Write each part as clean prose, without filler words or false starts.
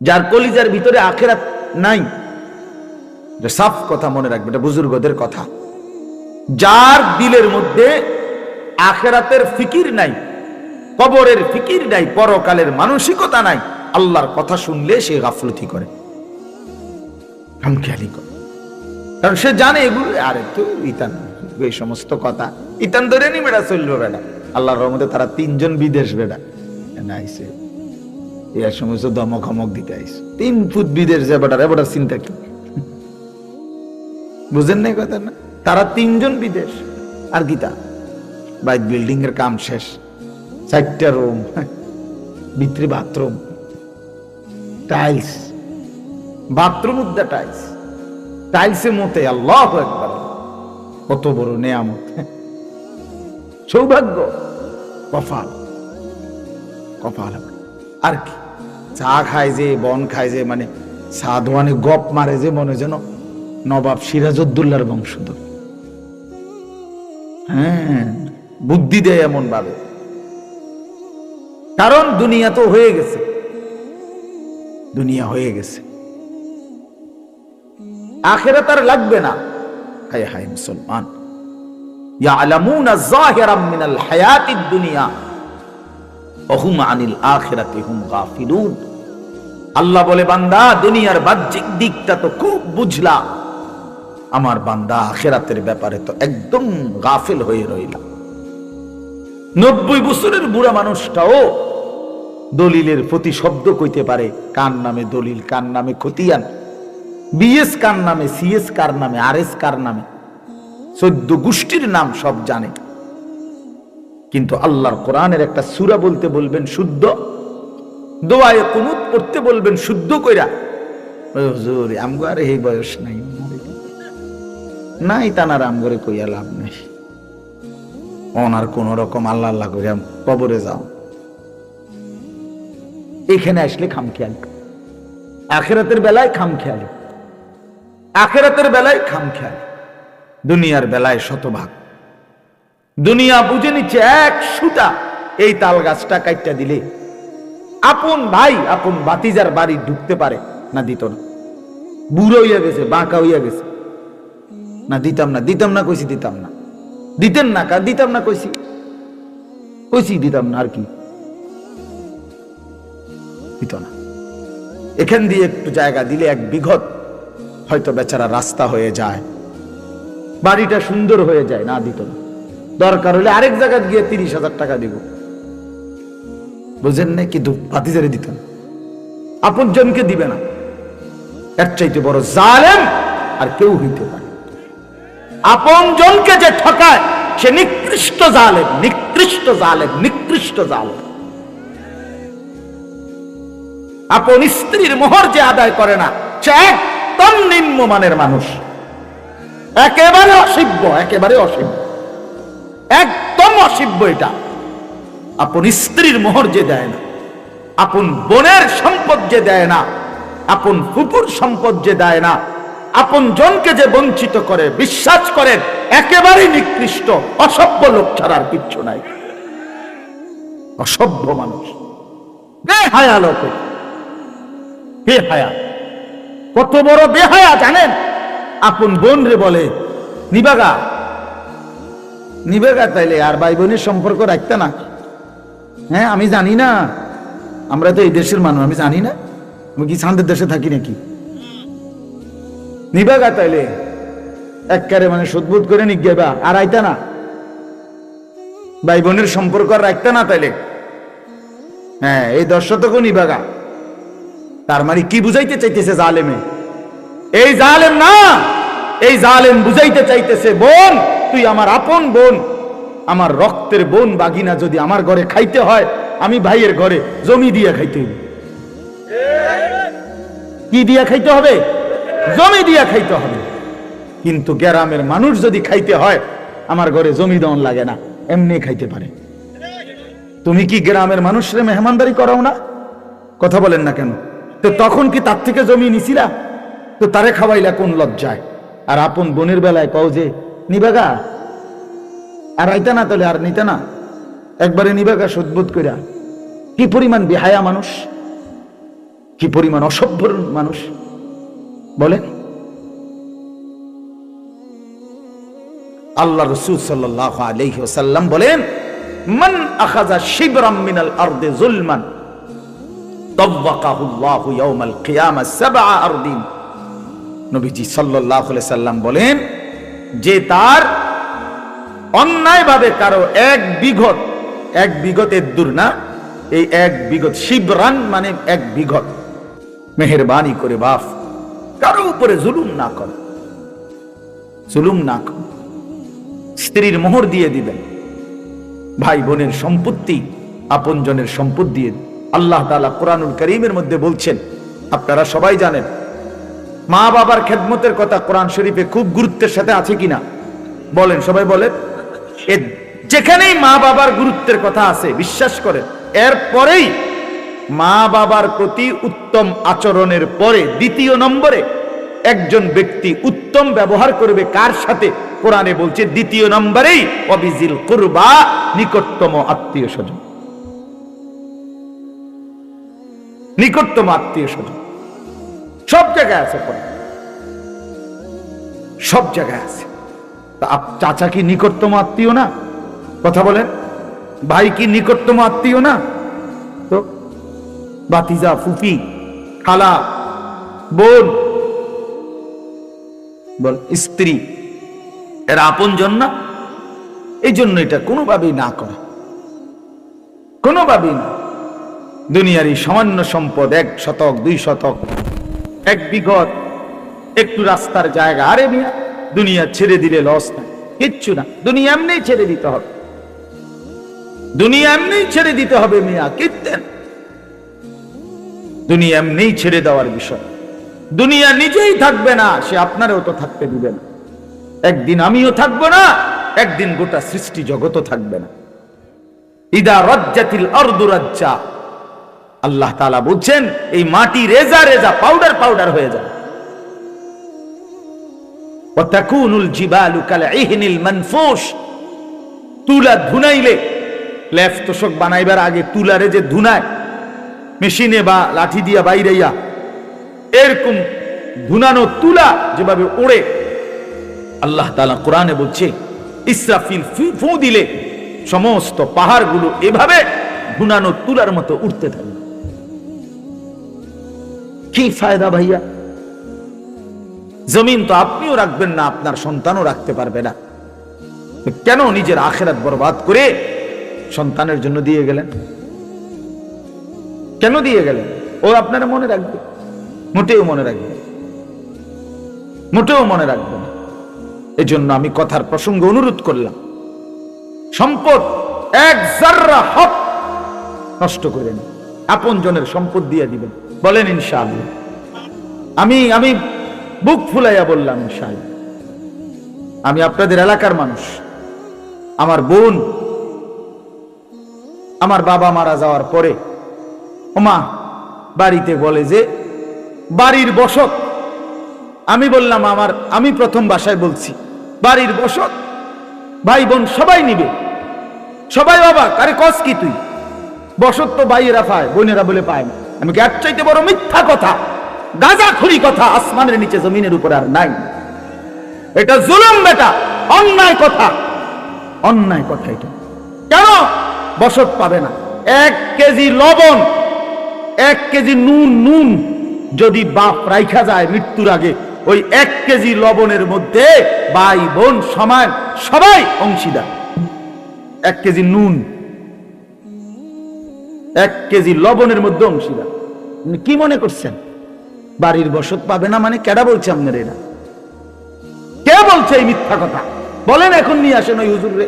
যার কলিজার ভিতরে আখিরাত নাই, সাফ কথা মনে রাখবে, এটা বুজুর্গদের কথা। যার দিলের মধ্যে আখিরাতের ফিকির নাই, কবরের ফিকির নাই, পরকালের মানসিকতা নাই, আল্লাহর কথা শুনলে সে গাফলতি করে, খামখেয়ালি করে। কারণ সে জানে এগুলো, আরে তো ইতান এই সমস্ত কথা ইতান ধরে নি বেড়া চলবে বেড়া। আল্লাহর রহমতে তারা 3 জন বিদেশ বেড়া নাইছে, এই সমস্ত দমক হমক দিতে আইস 3 ফুট বিদেশ যে বেড়া বেড়া চিন্তা কি, বুঝেন নাই কথা না? তারা 3 জন বিদেশ, আর গীতা বাইক বিল্ডিং এর কাম শেষ, 4টা রুম, ভিতরে বাথরুম, টাইলস, বাথরুম উদ্দা টাইলস, টাইলসে মতে আল্লাহু আকবার, কত বড় নেয়ামত, সৌভাগ্য, কপাল কপাল। আর কি চা খায় যে, বন খায় যে, মানে সাধুয়ানে গপ মারে যে, মনে যেন নবাব সিরাজউদ্দৌলার বংশধর। হ্যাঁ, বুদ্ধি দেয় এমন ভাবে, কারণ দুনিয়া তো হয়ে গেছে, দুনিয়া হয়ে গেছে, আখিরাত আর লাগবে না। হায় হায় মুসলমান, ইয়ালামুনা যাহিরাম মিনাল হায়াতিদ দুনিয়া ওয়া হুম আনিল আখিরাতি হুম গাফিলুন। আল্লাহ বলে, বান্দা দুনিয়ার বাহ্যিক দিকটা তো খুব বুঝলা, আমার বান্দা আখিরাতের ব্যাপারে তো একদম গাফিল হয়ে রইলা। 90 বছরের বুড়া মানুষটাও দলিলের প্রতি শব্দ কইতে পারে, কার নামে দলিল, কার নামে খতিয়ান, বিএস কার নামে, সিএস কার নামে, আরএস কার নামে, 14 গোষ্ঠীর নাম সব জানে। কিন্তু আল্লাহর কোরআনের একটা সূরা বলতে বলবেন শুদ্ধ, দোয়ায়ে কুনুত পড়তে বলবেন শুদ্ধ কইরা, হুজুর আমগো আর এই বয়স নাই, নাই তানার আমগরে কইয়া লাভ নাই, ওনার কোন রকম আল্লাহ আল্লাহ কইরা কবরে যাও। এখানে আসলে খামখেয়ালি, আখিরাতের বেলায় খামখেয়ালি, আখিরাতের বেলায় খামখেয়ালি, দুনিয়ার বেলায় শতভাগ। দুনিয়া বুঝে নিচ্ছে এক সুতা, এই তাল গাছটা কাইটটা দিলে আপন ভাই আপন বাতিজার বাড়ি ঢুকতে পারে না, দিত না, বুড়ো হইয়া গেছে, বাঁকা হইয়া গেছে, না দিতাম না, দিতাম না কইছি, দিতাম না, দিতেন না, কার দিতাম না কইছি, কইছি দিতাম না, আর কি দিত না। এখান দিয়ে একটু জায়গা দিলে 1 বিঘত হয়তো বেচারা রাস্তা হয়ে যায়, বাড়িটা সুন্দর হয়ে যায়, না দিত না। দরকার হলে আরেক জায়গায় গিয়ে 30,000 টাকা দিব, বুঝেন না? কিন্তু ভাতিজারে দিত না, আপন জনকে দিবে না। এর চাইতে বড় জালেম আর কেউ হইতে পারে। আপন জনকে যে ঠকায় সে নিকৃষ্ট জালেম, নিকৃষ্ট জালেম, নিকৃষ্ট জালেম। আপন স্ত্রীর মোহর যে আদায় করে না সে একদম নিম্নমানের মানুষ, একেবারে অসভ্য, একেবারে অসভ্য, একদম অসভ্য এটা। আপন স্ত্রীর মোহর যে দেয় না, আপন বোনের সম্পদ যে দেয় না, আপন ফুপুর সম্পদ যে দেয় না, আপন জনকে যে বঞ্চিত করে, বিশ্বাস করেন একেবারে নিকৃষ্ট অসভ্য লোক ছাড়া আর কিচ্ছু নাই। অসভ্য মানুষ, বেহায়া লোক, বেহায়া। কত বড় বেহায়া জানেন? আপন বোন রে বলে নিবাগা, নিবেগা, তাইলে আর ভাই বোনের সম্পর্ক রাখতে না? হ্যাঁ, আমি জানি না, আমরা তো এই দেশের মানুষ, আমি জানি না, আমি কি চাঁদের দেশে থাকি নাকি? নিবেগা তাইলে একবারে মানে সুদবুদ করে নিগেবা, আর আইতা না, ভাই বোনের সম্পর্ক আর রাখতে না তাইলে? হ্যাঁ, এই 10 শতকও নিবেগা। তার মানে কি বুঝাইতে চাইতেছে জালেমে? এই জালেম না, এই জালেম বুঝাইতে চাইতেছে, বোন তুই আমার আপন বোন, আমার রক্তের বোন বাগিনা, যদি আমার ঘরে খাইতে হয় আমি ভাইয়ের ঘরে জমি দিয়ে খাইতে হবে। কি দিয়া খাইতে হবে? জমি দিয়া খাইতে হবে। কিন্তু গ্রামের মানুষ যদি খাইতে হয় আমার ঘরে জমি দেওয়ান লাগে না, এমনি খাইতে পারে। তুমি কি গ্রামের মানুষরে মেহমানদারি করাও না? কথা বলেন না কেন? তো তখন কি তার থেকে জমি নিছিলা? তো তারে খাওয়াইলা কোন লজ্জায়? আর আপন বোনের বেলায় কও যে নিবাগা, আর আইতা না তাহলে আর নিতে না, একবারে নিবাগা সদ্বোধ কইরা। কি পরিমাণ বেহায়া মানুষ, কি পরিমাণ অসভ্য মানুষ বলেন। আল্লাহ রাসূল সাল্লাল্লাহু আলাইহি ওয়াসাল্লাম বলেন, মান আখাযা শিবরাম মিনাল আরদি যুলমান তাওয়াকাহু আল্লাহু ইয়াওমাল কিয়ামাহ সাবআ আরদিন। নবীজি সাল্লাল্লাহু আলাইহি সাল্লাম বলেন, যে তার অন্যায়ভাবে কারো এক বিঘতের দূর না, এই এক বিঘত, শিবরান মানে এক বিঘত, মেহেরবানি করে বাপ কারো উপরে জুলুম না করে, জুলুম না করে, স্ত্রীর মোহর দিয়ে দিবেন, ভাই বোনের সম্পত্তি আপনজনের সম্পদ দিয়ে। আল্লাহ তাআলা কোরআনুল কারীমের মধ্যে বলছেন, আপনারা সবাই জানেন, মা বাবার খেদমতের কথা কোরআন শরীফে খুব গুরুত্বের সাথে আছে কিনা বলেন, সবাই বলেন। যেখানেই মা বাবার গুরুত্বের কথা আছে বিশ্বাস করেন, এরপরেই মা বাবার প্রতি উত্তম আচরণের পরে দ্বিতীয় নম্বরে একজন ব্যক্তি উত্তম ব্যবহার করবে কার সাথে, কোরআনে বলছে দ্বিতীয় নম্বরেই ওয়াবিজিল কুরবা, নিকটতম আত্মীয় স্বজন, নিকটতম আত্মীয় স্বজন। সব জায়গায় আছে, সব জায়গায় আছে। চাচা কি নিকটতম আত্মীয় না? কথা বলেন। ভাই কি নিকটতম আত্মীয় না? তো ভাতিজা, ফুফি, খালা, বোন, বল স্ত্রী, এরা আপনজন না? এই জন্য এটা কোনোভাবেই না করা, কোনোভাবেই না। দুনিয়ার এই সামান্য সম্পদ, 1 শতক 2 শতক 1 বিঘত, একটু রাস্তার জায়গা, আরে মিয়া দুনিয়া ছেড়ে দিলে লস না, কিচ্ছু না। দুনিয়া এমনি ছেড়ে দিতে হবে, দুনিয়া এমনি ছেড়ে দিতে হবে মিয়া, কিত্তেন দুনিয়া এমনি ছেড়ে দেওয়ার বিষয়। দুনিয়া নিজেই থাকবে না, সে আপনারও তো থাকতে দিবে না। একদিন আমিও থাকবো না, একদিন গোটা সৃষ্টি জগতও থাকবে না। ইদা রাজ্জাতিল আরদু রাজ্জা, আল্লাহ তাআলা বলছেন এই মাটি রেজা রেজা, পাউডার পাউডার হয়ে যায়। ওয়া তাকুনুল জিবালু কালইহনিল মানফুশ, তুলা ধুনাইলে, লেফ তোষক বানাইবার আগে তুলারে যে ধুনায় মেশিনে বা লাঠি দিয়া বাইরাইয়া, এরকম ধুনানো তুলা যেভাবে ওড়ে, আল্লাহ তাআলা কোরআনে বলছে ইসরাফিল ফু দিলে সমস্ত পাহাড়গুলো এভাবে ধুনানো তুলার মতো উঠতে থাকে। কি ফায়দা ভাইয়া? জমিন তো আপনিও রাখবেন না, আপনার সন্তানও রাখতে পারবে না, কেন নিজের আখিরাত বরবাদ করে সন্তানের জন্য দিয়ে গেলেন? কেন দিয়ে গেলেন? ও আপনারা মনে রাখবে? মোটেও মনে রাখবে, মোটেও মনে রাখবে না। এজন্য আমি কথার প্রসঙ্গে অনুরোধ করলাম, সম্পদ এক জাররা হক নষ্ট করেন, আপন জনের সম্পদ দিয়ে দিবেন, বলেন ইনশাআল্লাহ। আমি বুক ফুলাইয়া বললাম ইনশাআল্লাহ। আমি আপনাদের এলাকার মানুষ, আমার বোন, আমার বাবা মারা যাওয়ার পরে ওমা বাড়িতে বলে যে বাড়ির বসত, আমি বললাম আমি প্রথম বাসায় বলছি বাড়ির বসত ভাই বোন সবাই নিবে, সবাই অবাক, আরে কস কি তুই, বসত তো ভাইয়েরা পায়, বোনেরা বলে পায় না। আমি কি এর চাইতে বড় মিথ্যা কথা, গাঁজাখুরি কথা আসমানের নিচে জমিনের উপরে আর নাই। এটা জুলুম বেটা, অন্যায় কথা, অন্যায় কথা এটা। কেন বসত পাবে না? 1 কেজি লবণ, 1 কেজি নুন যদি বাপ রাইখা যায় মৃত্যুর আগে, ওই 1 কেজি লবণের মধ্যে ভাই বোন সমান সবাই অংশীদার। 1 কেজি নুন, 1 কেজি লবণের মধ্যে অংশীদার। কি মনে করছেন বাড়ির বসত পাবে না মানে? কেডা বলছে আপনার? এরা কে বলছে এই মিথ্যা কথা? বলেন এখন নিয়ে আসেন ওই হুজুরে,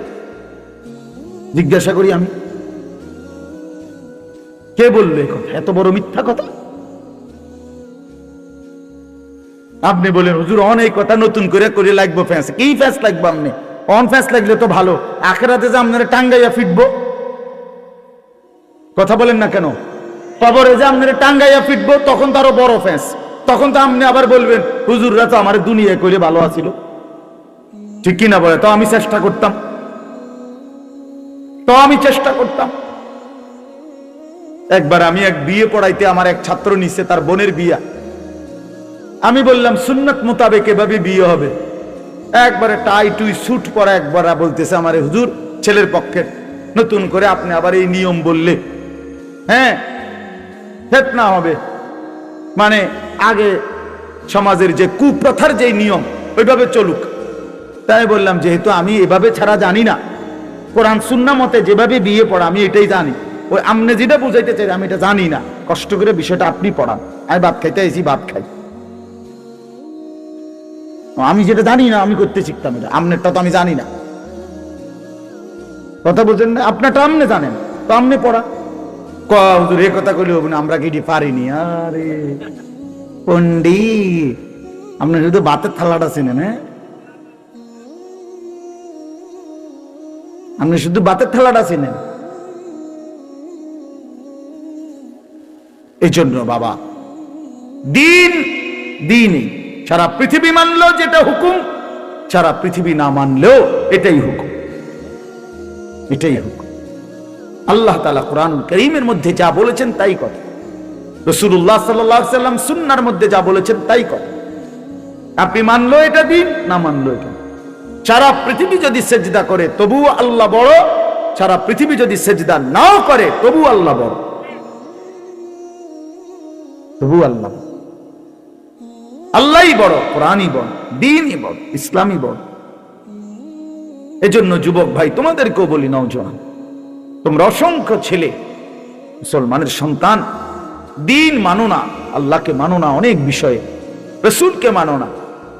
জিজ্ঞাসা করি আমি, কে বললো এই কথা? এত বড় মিথ্যা কথা। আপনি বলেন হুজুর অনেক কথা নতুন করে লাগবো ফ্যাস। কি ফ্যাস লাগবো? আপনি অন ফ্যাস লাগলে তো ভালো, আখেরাতে যে আপনারা টাঙ্গাইয়া ফিটবো। কথা বলেন না কেন? কবরে যে আপনারা টাঙ্গাইয়া ফিটবো, তখন তো আরো বড় ফ্যাস। তখন তো আপনি আবার বলবেন হুজুররা তো আমার দুনিয়া কইলে ভালো আছিল, ঠিক কিনা বলে? তো আমি চেষ্টা করতাম, একবার আমি এক বিয়ে পড়াইতে আমার এক ছাত্র নিছে, তার বোনের বিয়া। আমি বললাম সুন্নাত মোতাবেক এভাবে বিয়ে হবে। একবারে টাই টুই স্যুট পরা, একবার বলতেছে আমারে হুজুর ছেলের পক্ষের নতুন করে আপনি আবার এই নিয়ম বললে হ্যাঁ ফিতনা হবে, মানে আগে সমাজের যে কুপ্রথার যে নিয়ম ওইভাবে চলুক। তাই বললাম যেহেতু আমি এভাবে ছাড়া জানি না, কোরআন সুন্নাহ মতে যেভাবে বিয়ে পড়া আমি এটাই জানি, ওই আপনি যেটা বুঝাইতে চাই আমি এটা জানি না, কষ্ট করে বিষয়টা আপনি পড়ান। আমি ভাত খাইতে এসি, ভাত খাই, আমি যেটা জানি না আমি করতে শিখতাম, এটা আপনারটা তো আমি জানি না। কথা বলছেন না, আপনারটা আপনি জানেন তো আপনি পড়া। হুজুর এ কথা কইলে হবে না, আমরা কি পারিনি। আরে পন্ডিত, আপনি শুধু ভাতের থালাটা চিনেন, হ্যাঁ আপনি শুধু ভাতের থালাটা চিনেন। এই জন্য বাবা দিন দিনই সারা পৃথিবী মানলেও যেটা হুকুম, সারা পৃথিবী না মানলেও এটাই হুকুম, এটাই হুকুম। আল্লাহ তাআলা কোরআন কারীমের মধ্যে যা বলেছেন তাই কথা, রাসূলুল্লাহ সাল্লাল্লাহু আলাইহি ওয়াসাল্লাম সুন্নাহর মধ্যে যা বলেছেন তাই কথা। আপনি মানলো এটা দিন, না মানলো এটা। সারা পৃথিবী যদি সেজদা করে তবুও আল্লাহ বড়, সারা পৃথিবী যদি সেজদা নাও করে তবুও আল্লাহ বড়, তবুও আল্লাহ, আল্লাহই বড়, কোরআনই বড়, দ্বীনই বড়, ইসলামই বড়। এজন্য যুবক ভাই তোমাদেরকেও বলি, নওজোয়ান তোমরা অসংখ্য ছেলে মুসলমানের সন্তান, দ্বীন মানো না, আল্লাহকে মানো না, অনেক বিষয়ে রাসূলকে মানো না,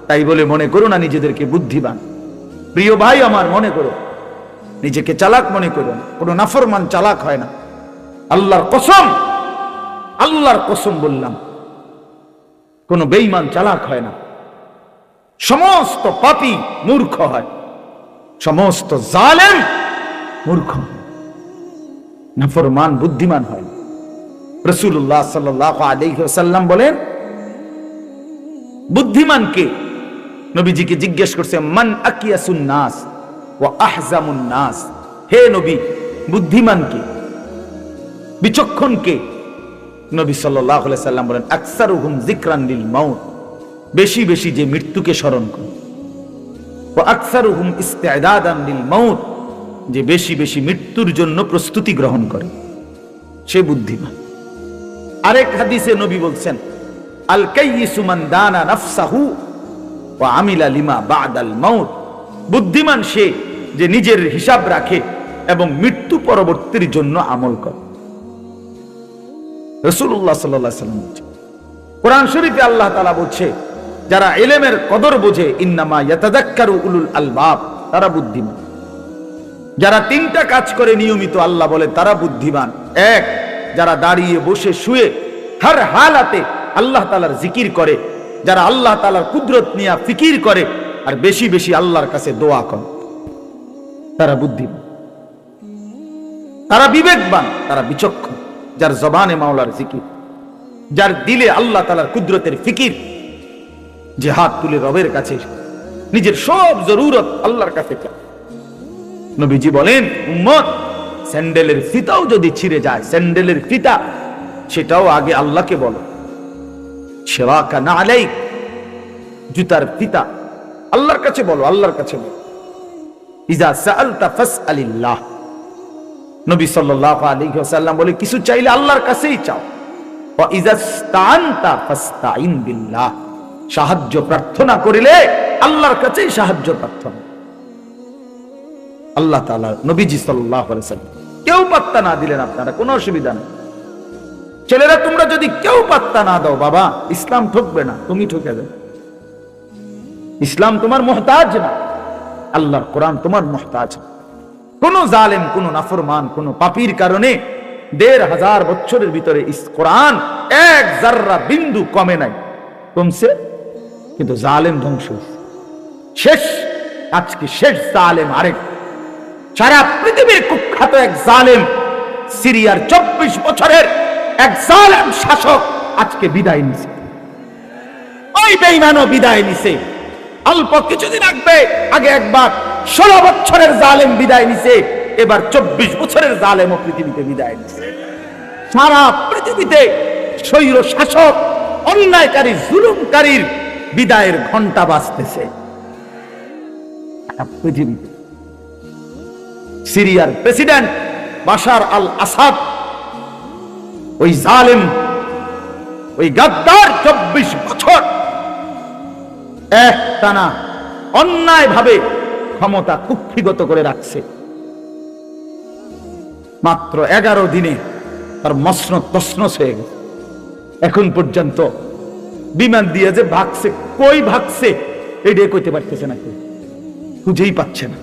তাই বলে মনে করো না নিজেদেরকে বুদ্ধিমান। প্রিয় ভাই আমার, মনে করো নিজেকে চালাক মনে করো না, কোনো নাফরমান চালাক হয় না। আল্লাহর কসম, আল্লাহর কসম বললাম, কোন বেঈমান চালাক হয় না। সমস্ত পাপী মূর্খ হয়, সমস্ত জালেম মূর্খ, নাফরমান বুদ্ধিমান হয়। রাসূলুল্লাহ সাল্লাল্লাহু আলাইহি ওয়াসাল্লাম বলেন বুদ্ধিমান কে? নবীজিকে জিজ্ঞেস করছে, মান আকিয়াসুন নাস ওয়া আহজামুন নাস, হে নবী বুদ্ধিমান কে, বিচক্ষণ কে? নবী সাল্লাল্লাহু আলাইহি সাল্লাম বলেন আকসারুহুম যিকরান লিল মাউত, বেশি বেশি যে মৃত্যুকে স্মরণ করে, ওয়া আকসারুহুম ইস্তিদাদান লিল মাউত, যে বেশি বেশি মৃত্যুর জন্য প্রস্তুতি গ্রহণ করে, সে বুদ্ধিমান। আরেক হাদিসে নবী বলছেন আল কাইয়িসু মান দানা নাফসাহু ওয়া আমিলা লিমা বাদাল মাউত, বুদ্ধিমান সে যে নিজের হিসাব রাখে এবং মৃত্যু পরবর্তীর জন্য আমল করে। রাসূলুল্লাহ সাল্লাল্লাহু আলাইহি ওয়াসাল্লাম বলেছেন, কোরআন শরীফে আল্লাহ তাআলা বলছে যারা ইলমের কদর বোঝে, ইন্নামা ইয়াতাযাক্কারু উলুল আলবাব, তারা বুদ্ধিমান। যারা তিনটা কাজ করে নিয়মিত আল্লাহ বলে তারা বুদ্ধিমান। এক, যারা দাঁড়িয়ে বসে শুয়ে হর হালাতে আল্লাহ তাআলার জিকির করে, যারা আল্লাহ তাআলার কুদরত নিয়ে ফিকির করে আর বেশি বেশি আল্লাহর কাছে দোয়া করে, তারা বুদ্ধিমান, তারা বিবেকবান, তারা বিচক্ষণ। যার জবানে মাওলার জিকির, যার দিলে আল্লাহ তাআলার কুদরতের ফিকির, যে হাত তুলে রবের কাছে নিজের সব জরুরত আল্লাহর কাছে চায়। নবীজি বলেন উম্মত স্যান্ডেলের ফিতাও যদি ছিঁড়ে যায়, স্যান্ডেলের ফিতা সেটাও আগে আল্লাহকে বলো। শিরাকা না আলাইক, জুতার ফিতা আল্লাহর কাছে বলো, আল্লাহর কাছে বলো। ইজা সাআলতা ফাসআলিল্লাহ, নবী সাল্লাল্লাহু আলাইহি ওয়াসাল্লাম বলে কিছু চাইলে আল্লাহর কাছেই চাও। ওয়া ইজা ইসতাআনতা ফাসতাইন বিল্লাহ, সাহায্য প্রার্থনা করিলে আল্লাহর কাছেই সাহায্য প্রার্থনা। আল্লাহ তাআলা নবীজি সাল্লাল্লাহু আলাইহি ওয়াসাল্লাম কেউ পাত্তা না দিলেন আপনারা কোনো অসুবিধা নেই। ছেলেরা তোমরা যদি কেউ পাত্তা না দাও, বাবা ইসলাম ঠকবে না, তুমি ঠকে যাবে। ইসলাম তোমার মুহতাজ না, আল্লাহর কোরআন তোমার মুহতাজ। কোন জালেম, কোন নাফরমান, কোন পাপীর কারণে ১৫০০ বছরের ভিতরে কোরআন এক জাররা বিন্দু কমে নাই, কমছে, কিন্তু জালেম ধ্বংস শেষ। আজকে শেষ জালেম আরেক, সারা পৃথিবীর কুখ্যাত এক জালেম, সিরিয়ার ২৪ বছরের এক জালেম শাসক আজকে বিদায় নিছে। ওই বেঈমানও বিদায় নিছে। অল্প কিছুদিন আগে একবার ১৬ বছরের জালেম বিদায় নিছে, এবার ২৪ বছরের জালেমও পৃথিবীতে বিদায় নিছে। সারা পৃথিবীতে স্বৈর শাসক, অন্যায়কারী, জুলুমকারীর বিদায়ের ঘন্টা বাজতেছে পৃথিবীতে। সিরিয়ার প্রেসিডেন্ট বাশার আল আসাদ, ওই জালেম, ওই গাদ্দার 24 বছর একটানা অন্যায়ভাবে ক্ষমতা কুক্ষিগত করে রাখছে। মাত্র 11 দিনে তার মসনদ তছনছ হয়ে গেছে। এখন পর্যন্ত বিমান দিয়ে যে ভাগছে, কই ভাগছে এটাই কইতে পারতেছে না, কেউ খুঁজেই পাচ্ছে না।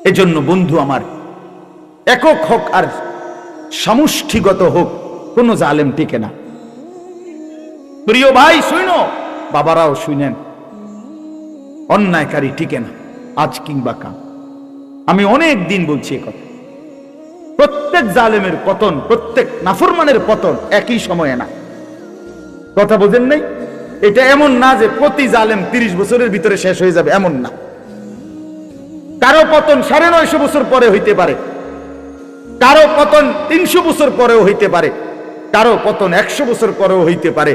এজন্য বন্ধু আমার, একক হোক আর সমষ্টিগত হোক, কোন জালেম টিকে না। প্রিয় ভাই শুনো, বাবারাও শুনেন, অন্যায়কারী টিকে না আজ কিংবা কাল। আমি অনেক দিন বলছি এ কথা। প্রত্যেক জালেমের পতন, প্রত্যেক নাফরমানের পতন একই সময়ে না। কথা বোঝেন নাই? এটা এমন না যে প্রতি জালেম 30 বছরের ভিতরে শেষ হয়ে যাবে, এমন না। কারো পতন 950 বছর পরে হইতে পারে, কারো পতন 300 বছর পরেও হইতে পারে, কারো পতন 100 বছর পরেও হইতে পারে,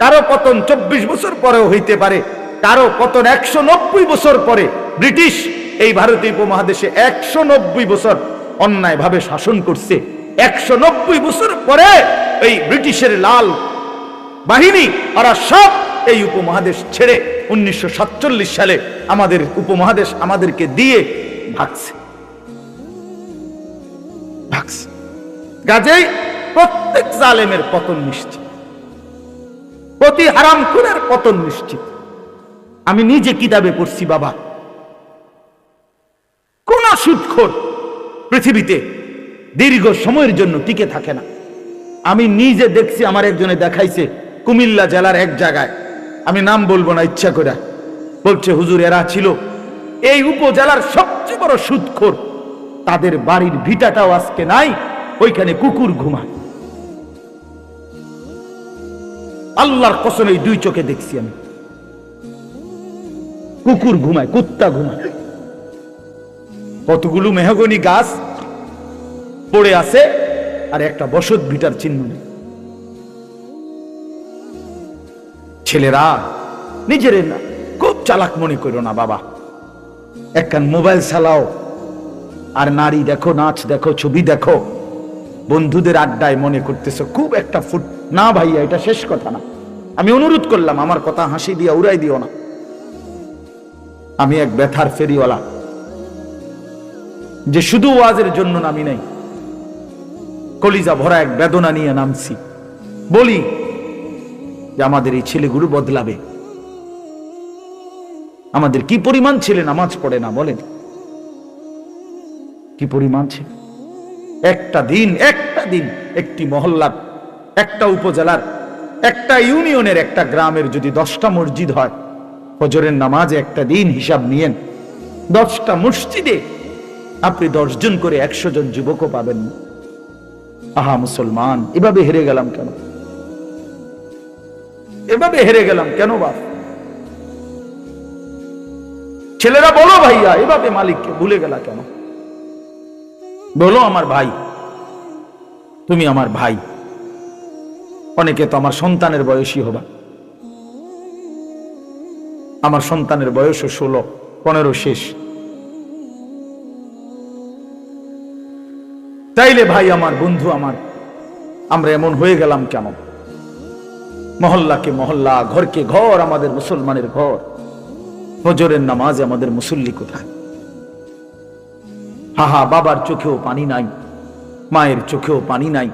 কারো পতন 24 বছর পরেও হইতে পারে, কারো পতন 190 বছর পরে। ব্রিটিশ এই ভারতীয় উপমহাদেশে 190 বছর অন্যায়ভাবে শাসন করছে। 190 বছর পরে এই ব্রিটিশের লাল বাহিনী, ওরা সব এই উপমহাদেশ ছেড়ে 1947 সালে আমাদের উপমহাদেশ আমাদেরকে দিয়ে ভাগছে। কাজেই প্রত্যেক জালেমের পতন নিশ্চিত, প্রতি হারামখোরের পতন নিশ্চিত। আমি নিজে কিতাবে পড়ছি বাবা, কোন সুদখোর পৃথিবীতে দীর্ঘ সময়ের জন্য টিকে থাকে না। আমি নিজে দেখছি, আমার একজনে দেখাইছে কুমিল্লা জেলার এক জায়গায়, আমি নাম বলবো না ইচ্ছা করে, বলছে হুজুর এরা ছিল এই উপজেলার সবচেয়ে বড় সুদখোর, তাদের বাড়ির ভিটাটাও আজকে নাই, ওইখানে কুকুর ঘুমায়। আল্লাহর কসম এই 2 চোখে দেখছি আমি, কুকুর ঘুমায়, কুত্তা ঘুমায়। কতগুলো মেহগনি গাছ পড়ে আছে আর একটা বসত ভিটার চিহ্ন নেই। ছেলেরা নিজের না খুব চালাক মনে করো না বাবা, একখান মোবাইল চালাও আর নারী দেখো, নাচ দেখো, ছবি দেখো, বন্ধুদের আড্ডায় মনে করতেছ খুব একটা ফুট। না ভাইয়া, এটা শেষ কথা না। আমি অনুরোধ করলাম, আমার কথা হাসি দিয়া উড়াই দিও না। আমি এক ব্যথার ফেরিওয়ালা, যে শুধু ওয়াজের জন্য নামি নাই, কলিজা ভরা এক বেদনা নিয়ে নামছি। বলি যে আমাদের এই ছেলেগুলো বদলাবে। আমাদের কি পরিমাণ ছেলে নামাজ পড়ে না বলেন, কি পরিমাণ ছেলে। একটা দিন একটি মহল্লার, একটা উপজেলার, একটা ইউনিয়নের, একটা গ্রামের যদি 10টা মসজিদ হয়, ফজরের নামাজে একটা দিন হিসাব নিয়েন, 10টা মসজিদে আপনি 10 জন করে 100 জন যুবকও পাবেন। আহা মুসলমান, এভাবে হেরে গেলাম কেন? এভাবে হেরে গেলাম কেন বাপ? ছেলেরা বলো ভাইয়া, এভাবে মালিককে ভুলে গেলা কেন? বলো আমার ভাই, তুমি আমার ভাই। অনেকে তো আমার সন্তানের বয়সী হবা, আমার সন্তানের বয়সও 16, 15 শেষ। তাইলে ভাই আমার, বন্ধু আমার, আমরা এমন হয়ে গেলাম কেন? মহল্লাকে মহল্লা, ঘরকে ঘর আমাদের মুসলমানের ঘর, ফজরের নামাজে আমাদের মুসল্লি কোথায়? হাহা, বাবার চোখেও পানি নাই, মায়ের চোখেও পানি নাই।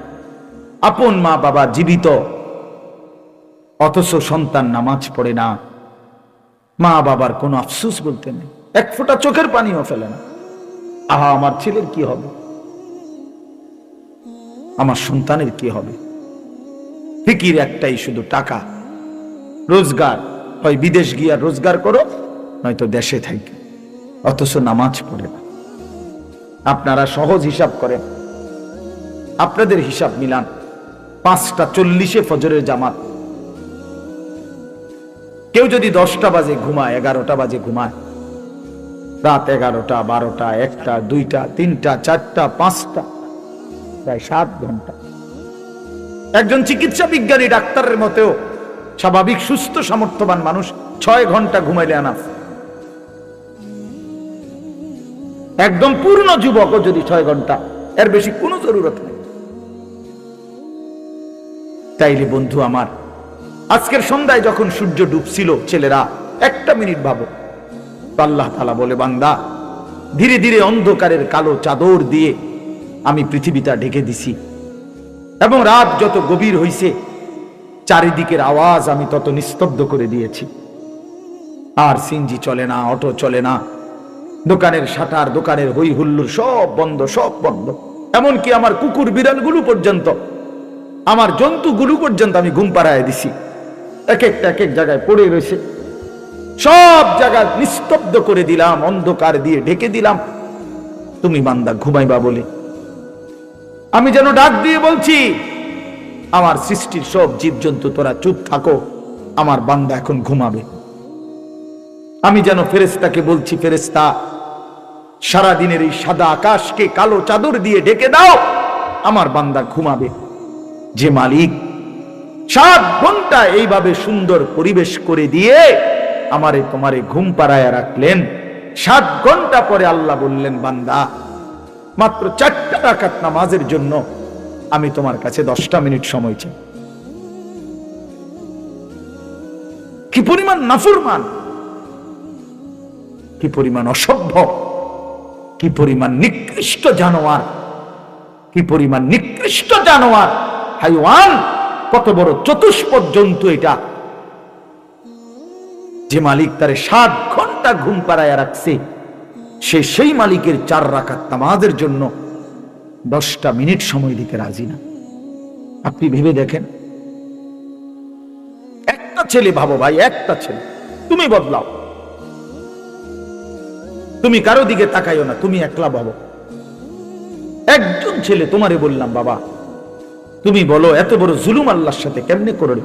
আপন মা বাবা জীবিত, অথচ সন্তান নামাজ পড়ে না। মা বাবার কোনো আফসোস বলতে নেই, এক ফোঁটা চোখের পানিও ফেলে না। আহা, আমার ছেলের কি হবে? আমার সন্তানের কি হবে? ফিকির একটাই, শুধু টাকা, রোজগার। হয় বিদেশ গিয়া রোজগার করো, নয়তো দেশে থাকি, অথচ নামাজ পড়ে না। আপনারা সহজ হিসাব করেন, আপনাদের হিসাব মিলান। 5টা 40-এ ফজরের জামাত, কেউ যদি 10টা বাজে ঘুমায়, 11টা বাজে ঘুমায়, রাত 11টা, 12টা, 1টা, 2টা, 3টা, 4টা, 5টা, প্রায় 7 ঘন্টা। একজন চিকিৎসা বিজ্ঞানী ডাক্তারের মতেও স্বাভাবিক সুস্থ সামর্থ্যবান মানুষ 6 ঘন্টা ঘুমাইলে আনাফ। একদম পূর্ণ যুবকও যদি 6 ঘন্টা, এর বেশি কোনো জরুরত নেই। তাইলে বন্ধু আমার, আজকের সন্ধ্যায় যখন সূর্য ডুবছিল, ছেলেরা 1 মিনিট ভাবো, আল্লাহ তাআলা বলে, বান্দা ধীরে ধীরে অন্ধকারের কালো চাদর দিয়ে আমি পৃথিবীটা ঢেকে দিছি, এবং রাত যত গভীর হইছে চারিদিকের আওয়াজ আমি তত নিস্তব্ধ করে দিয়েছি। আর সিএনজি চলে না, অটো চলে না, দোকানের শাটার, দোকানের হই হুল্লোড় সব বন্ধ, সব বন্ধ। এমনকি আমার কুকুর বিড়ালগুলো পর্যন্ত, আমার জন্তুগুলো পর্যন্ত আমি ঘুম পাড়ায় দিছি। এক একটা এক এক জায়গায় পড়ে রয়েছে, সব জায়গা নিস্তব্ধ করে দিলাম, অন্ধকার দিয়ে ঢেকে দিলাম, তুমি বান্দা ঘুমাইবা বলে। আমি যেন ডাক দিয়ে বলছি, আমার সৃষ্টির সব জীবজন্তু তোরা চুপ থাকো, আমার বান্দা এখন ঘুমাবে। আমি যেন ফেরেশতাকে বলছি, ফেরেশতা সারাদিনের এই সাদা আকাশকে কালো চাদর দিয়ে ঢেকে দাও, আমার বান্দা ঘুমাবে। যে মালিক 7 ঘন্টা এইভাবে সুন্দর পরিবেশ করে দিয়ে আমারে তোমারে ঘুম পাড়ায় রাখলেন, 7 ঘন্টা পরে আল্লাহ বললেন, বান্দা মাত্র 4টা রাকাত নামাজের জন্য আমি তোমার কাছে 10টা মিনিট সময় চাই। কি পরিমাণ নাফরমান, কি পরিমাণ অসভ্য, কি পরিমাণ নিকৃষ্ট জানোয়ার, কি পরিমাণ নিকৃষ্ট জানোয়ার, হাইওয়ান, কত বড় চতুষ্পদ জন্তু এটা, যে মালিক তারে 7 ঘন্টা ঘুম পাড়ায় রাখছে, সে সেই মালিকের 4 রাকাত নামাজের জন্য 10টা মিনিট সময় দিতে রাজি না। আপনি ভেবে দেখেন, একটা ছেলে, ভাবো ভাই, একটা ছেলে, তুমি বদলাও, তুমি কারো দিকে তাকাইও না, তুমি একলা ভাবো। একজন ছেলে, তোমারে বললাম বাবা, তুমি বলো এত বড় জুলুম আল্লাহর সাথে কেমনে করল?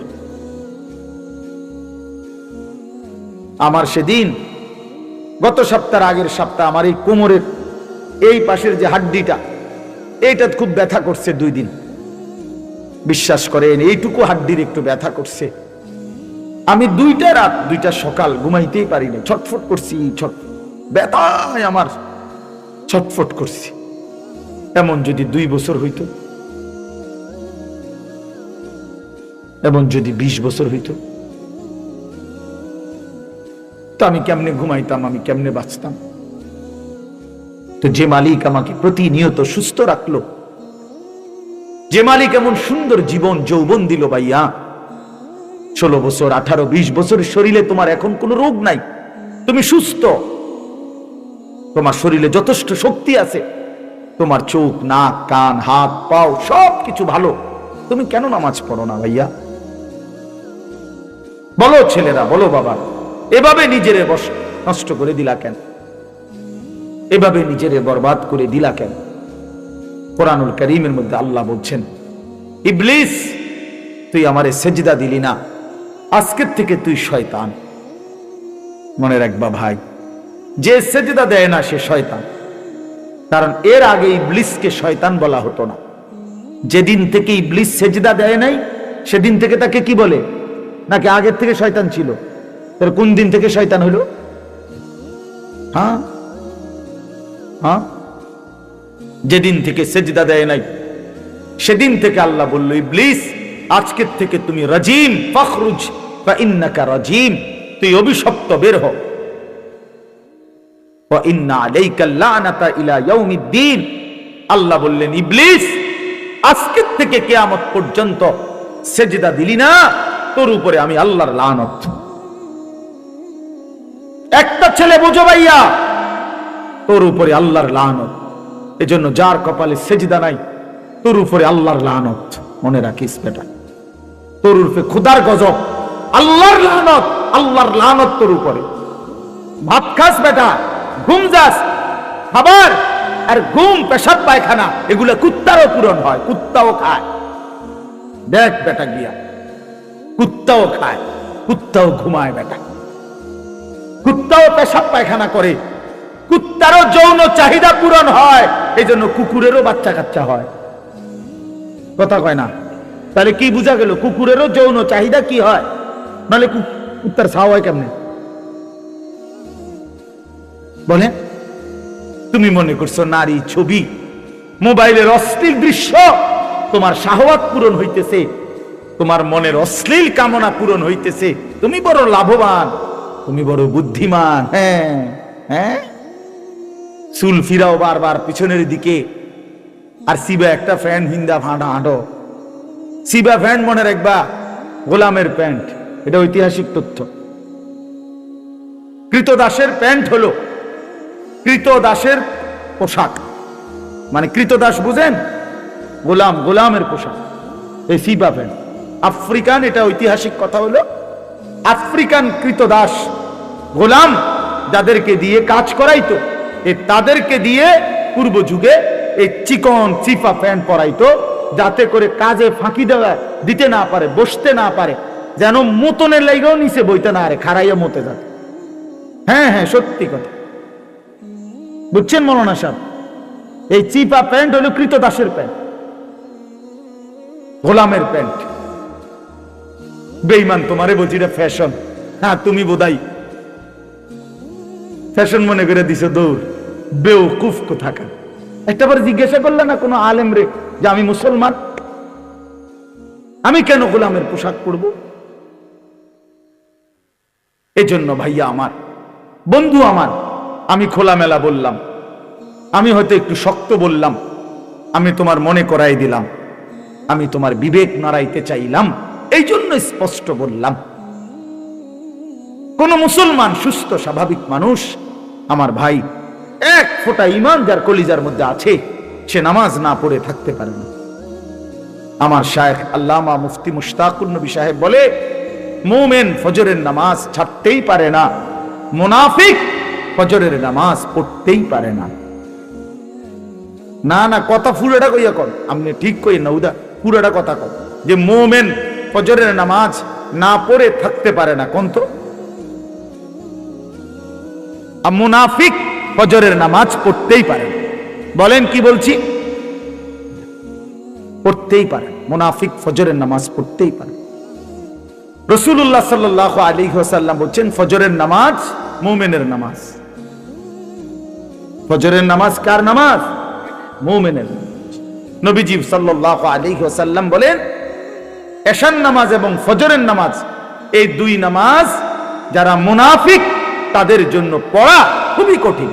আমার সেদিন, গত সপ্তাহ, আগের সপ্তাহ, আমার এই কোমরের এই পাশের যে হাড্ডিটা, এইটা খুব ব্যথা করছে 2 দিন। বিশ্বাস করেন, এইটুকু হাড্ডির একটু ব্যথা করছে। আমি 2টা রাত 2টা সকাল ঘুমাইতেই পারিনি, ছটফট করছি, ব্যথায় আমার ছটফট করছি। এমন যদি 2 বছর হইতো, এমন যদি 20 বছর হইতো, তো আমি কেমনে ঘুমাইতাম, আমি কেমনে বাঁচতাম? তো যে মালিক আমাকে প্রতিনিয়ত সুস্থ রাখলো, যে মালিক এমন সুন্দর জীবন যৌবন দিল, ভাইয়া 16 বছর, 18, 20 বছরের শরীরে তোমার এখন কোনো রোগ নাই, তুমি সুস্থ, তোমার শরীরে যথেষ্ট শক্তি আছে, তোমার চোখ, নাক, কান, হাত, পাও সব কিছু ভালো, তুমি কেন নামাজ পড়ো না ভাইয়া? বলো ছেলেরা, বলো বাবা, এভাবে নিজেরে নষ্ট করে দিলা কেন? এভাবে নিজেরে বরবাদ করে দিলা কেন? কোরআনুল কারীমের মধ্যে আল্লাহ বলছেন, ইবলিস তুই আমারে সেজদা দিলি না, আজকের থেকে তুই শয়তান। মনে রাখবা ভাই, যে সেজদা দেয় না সে শয়তান। কারণ এর আগে ইবলিসকে শয়তান বলা হতো না। যেদিন থেকে ইবলিস সেজদা দেয় নাই, সেদিন থেকে তাকে কি বলে? নাকি আগের থেকে শয়তান ছিল? তার কোন দিন থেকে শয়তান হলো? হ্যাঁ হ্যাঁ, যেদিন থেকে সেজদা দেয় নাই সেদিন থেকে আল্লাহ বলল, ইবলিস আজকের থেকে তুমি রাজিম, ফাখরুজ ফা ইন্নাকা রাজিম, তুই অভিশপ্ত, বের হ। ওয়া ইন্না আলাইকা লানাতা ইলা ইয়াউমিদ্দিন, আল্লাহ বললেন, ইবলিস আজকের থেকে কিয়ামত পর্যন্ত সেজদা দিলি না, তোর উপরে আমি আল্লাহর লানত। একটা ছেলে বুঝো ভাইয়া, তোর উপরে আল্লাহর লানত। এজন্য যার কপালে সেজদা নাই, তোর উপরে আল্লাহর লানত। মনে রাখিস বেটা, তোর উপরে খোদার গজব, আল্লাহর লানত, আল্লাহর লানত তোর উপরে। ভাত খাস বেটা, ঘুম যাস, খাবার আর ঘুম, পেশাব পায়খানা এগুলো কুত্তারও পূরণ হয়, কুত্তাও খায়। দেখ বেটা গিয়া, কুত্তাও খায়, কুত্তাও ঘুমায় বেটা, কুত্তাও পেশাব পায়খানা করে, কুত্তারও যৌন চাহিদা পূরণ হয়। এই জন্য কুকুরেরও বাচ্চা কাচ্চা হয়। কথা কয় না। তাহলে কি বোঝা গেল? কুকুরেরও যৌন চাহিদা কি হয়, নাহলে কুত্তার ছাও হয় কেমনে? বলে তুমি মনে করছো নারী ছবি, মোবাইলের অশ্লীল দৃশ্য তোমার শাহওয়াত পূরণ হইতেছে, তোমার মনের অশ্লীল কামনা পূরণ হইতেছে, তুমি বড় লাভবান, তুমি বড় বুদ্ধিমান। হ্যাঁ হ্যাঁ, চুল ফিরাও বারবার পিছনের দিকে, আর সিবা একটা প্যান্ট হিন্দা ফাঁটা হাঁটো। সিবা প্যান্ট মনে রাখবা গোলামের প্যান্ট, এটা ঐতিহাসিক তথ্য। কৃতদাসের প্যান্ট হলো কৃতদাসের পোশাক, মানে কৃতদাস বুঝেন, গোলাম, গোলামের পোশাক, এই সিবা প্যান্ট। আফ্রিকান, এটা ঐতিহাসিক কথা হলো, আফ্রিকান কৃতদাস গোলাম যাদেরকে দিয়ে কাজ করাইতো, তাদেরকে দিয়ে পূর্ব যুগে এই চিকন চিপা প্যান্ট পরাইতো, যাতে করে কাজে ফাঁকি দেওয়া দিতে না পারে, বসতে না পারে, যেন মতনের লাইগাও নিচে বইতে না আরে, খাড়াইয়া মতে যাতে। হ্যাঁ হ্যাঁ, সত্যি কথা বুঝছেন মৌলানা সাহেব? এই চিপা প্যান্ট হলো কৃতদাসের প্যান্ট, গোলামের প্যান্ট। বেঈমান তোমারে বলছি এটা ফ্যাশন। হ্যাঁ, তুমি বোধাই ফ্যাশন মনে করে দিছো দৌড়, বেওকুফ কোথাকার। একটাবার জিজ্ঞাসা করলে না কোনো আলেম রে যে আমি মুসলমান, আমি কেন গোলামের পোশাক পরব? এজন্য ভাইয়া আমার, বন্ধু আমার, আমি খোলামেলা বললাম, আমি হয়তো একটু শক্ত বললাম, আমি তোমার মনে করাই দিলাম, আমি তোমার বিবেক নাড়াইতে চাইলাম, এই জন্য স্পষ্ট বললাম। কোন মুসলমান সুস্থ স্বাভাবিক মানুষ আমার ভাই, এক ফোঁটা ঈমান যার কলিজার মধ্যে আছে, সে নামাজ না পড়ে থাকতে পারে না। আমার শায়েখ আল্লামা মুফতি মুশতাকুর নবী সাহেব বলে, মুমিন ফজরের নামাজ ছাড়তেই পারে না, মুনাফিক ফজরের নামাজ পড়তেই পারে না। না না, কথা পুরোটা কইয়া কর, আপনি ঠিক কই না উদা, পুরোটা কথা কর যে মুমিন ফজরের নামাজ না পড়ে থাকতে পারে না, কোন তো? আর মুনাফিক ফজরের নামাজ পড়তেই পারে। বলেন কি বলছি? পড়তেই পারে, মুনাফিক ফজরের নামাজ পড়তেই পারে। রাসূলুল্লাহ সাল্লাল্লাহু আলাইহি ওয়াসাল্লাম বলেন, ফজরের নামাজ মুমিনের নামাজ। ফজরের নামাজ কার নামাজ? মুমিনের। নবীজি সাল্লাল্লাহু আলাইহি ওয়াসাল্লাম বলেন, এশার নামাজ এবং ফজরের নামাজ, এই দুই নামাজ যারা মুনাফিক তাদের জন্য পড়া খুবই কঠিন।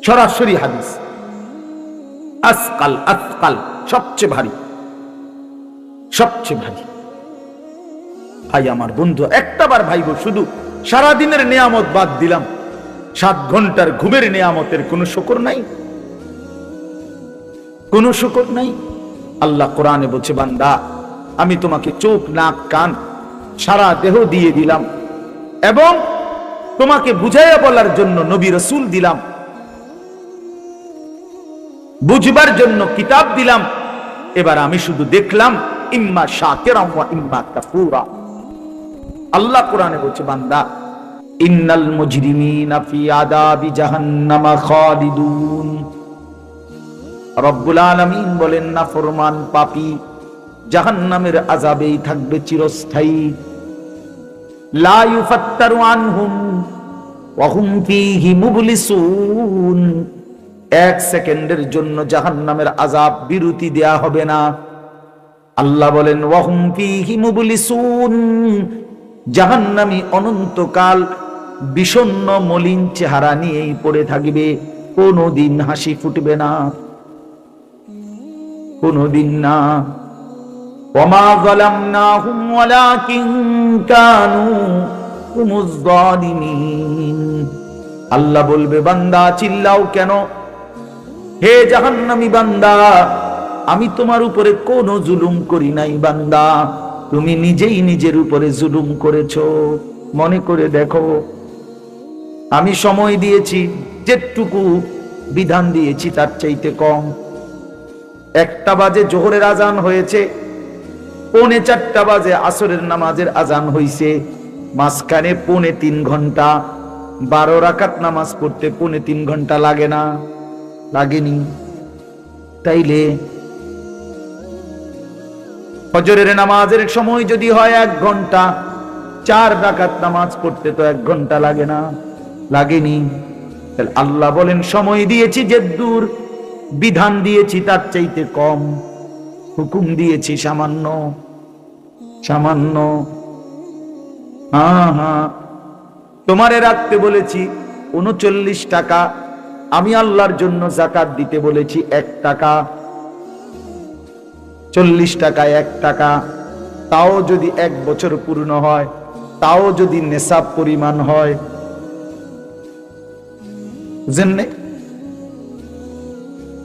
সরাসরি হাদিস, আসকাল, আসকাল, সবচেয়ে ভারী, সবচেয়ে ভারী। ভাই আমার বন্ধু, একটাবার ভাইব, শুধু সারাদিনের নিয়ামত বাদ দিলাম, 7 ঘন্টার ঘুমের নিয়ামতের কোনো শুকর নাই, কোনো শুকর নাই। আল্লাহ কোরআনে বলছে, বান্দা আমি তোমাকে চোখ, নাক, কান, সারা দেহ দিয়ে দিলাম, এবং তোমাকে বুঝাইয়া বলার জন্য নবী রাসূল দিলাম, বুঝবার জন্য কিতাব দিলাম। এবার আমি শুধু দেখলাম, ইম্মা শাকিরান ওয়া ইম্মা কাফুরা। আল্লাহ কোরআনে বলছে, বান্দা ইন্নাল মুজরিমিনা ফি আযাবি জাহান্নামা খালিদুন। রব্বুল আলামিন বলেন, নাফরমান পাপী জাহান্নামের আযাবেই থাকবে চিরস্থায়ী। লা ইউফাত্তারু আনহুম ওয়া হুম ফীহি মুবলিসুন। 1 সেকেন্ডের জন্য জাহান্নামের আযাব বিরতি দেয়া হবে না। আল্লাহ বলেন, ওয়া হুম ফীহি মুবলিসুন, জাহান্নামী অনন্তকাল বিষণ্ণ মলিন চেহারা নিয়েই পড়ে থাকবে, কোনদিন হাসি ফুটবে না, কোনদিন না। ওয়ামা যালামনাহুম ওয়ালাকিন কানু হুমুজ যালিমিন। আল্লাহ বলবে, বান্দা চিল্লাও কেন? হে জাহান্নামী বান্দা, আমি তোমার উপরে কোনো জুলুম করি নাই বান্দা, তুমি নিজেই নিজের উপরে জুলুম করেছো। মনে করে দেখো, আমি সময় দিয়েছি, যেটুকু বিধান দিয়েছি তার চাইতে কম। 1টা বাজে জোহরের আজান হয়েছে, 3:45 বাজে আসরের নামাজের আজান হইছে, মাঝখানে 3.5 ঘন্টা, 12 রাকাত নামাজ পড়তে 3.5 ঘন্টা লাগে না? লাগেনি? তাইলে ফজরের নামাজের সময় যদি হয় 1 ঘন্টা, 4 রাকাত নামাজ পড়তে তো 1 ঘন্টা লাগে না, লাগেনি। তাহলে আল্লাহ বলেন সময় দিয়েছি যে দূর, বিধান দিয়েছি তার চাইতে কম, হুকুম দিয়েছি সামান্য সামান্য। তোমারে রাখতে বলেছি 39 টাকা, আমি আল্লাহর জন্য যাকাত দিতে বলেছি 1 টাকা। 40 টাকায় 1 টাকা, তাও যদি 1 বছর পূর্ণ হয়, তাও যদি নেশাব পরিমাণ হয়, বুঝেন না?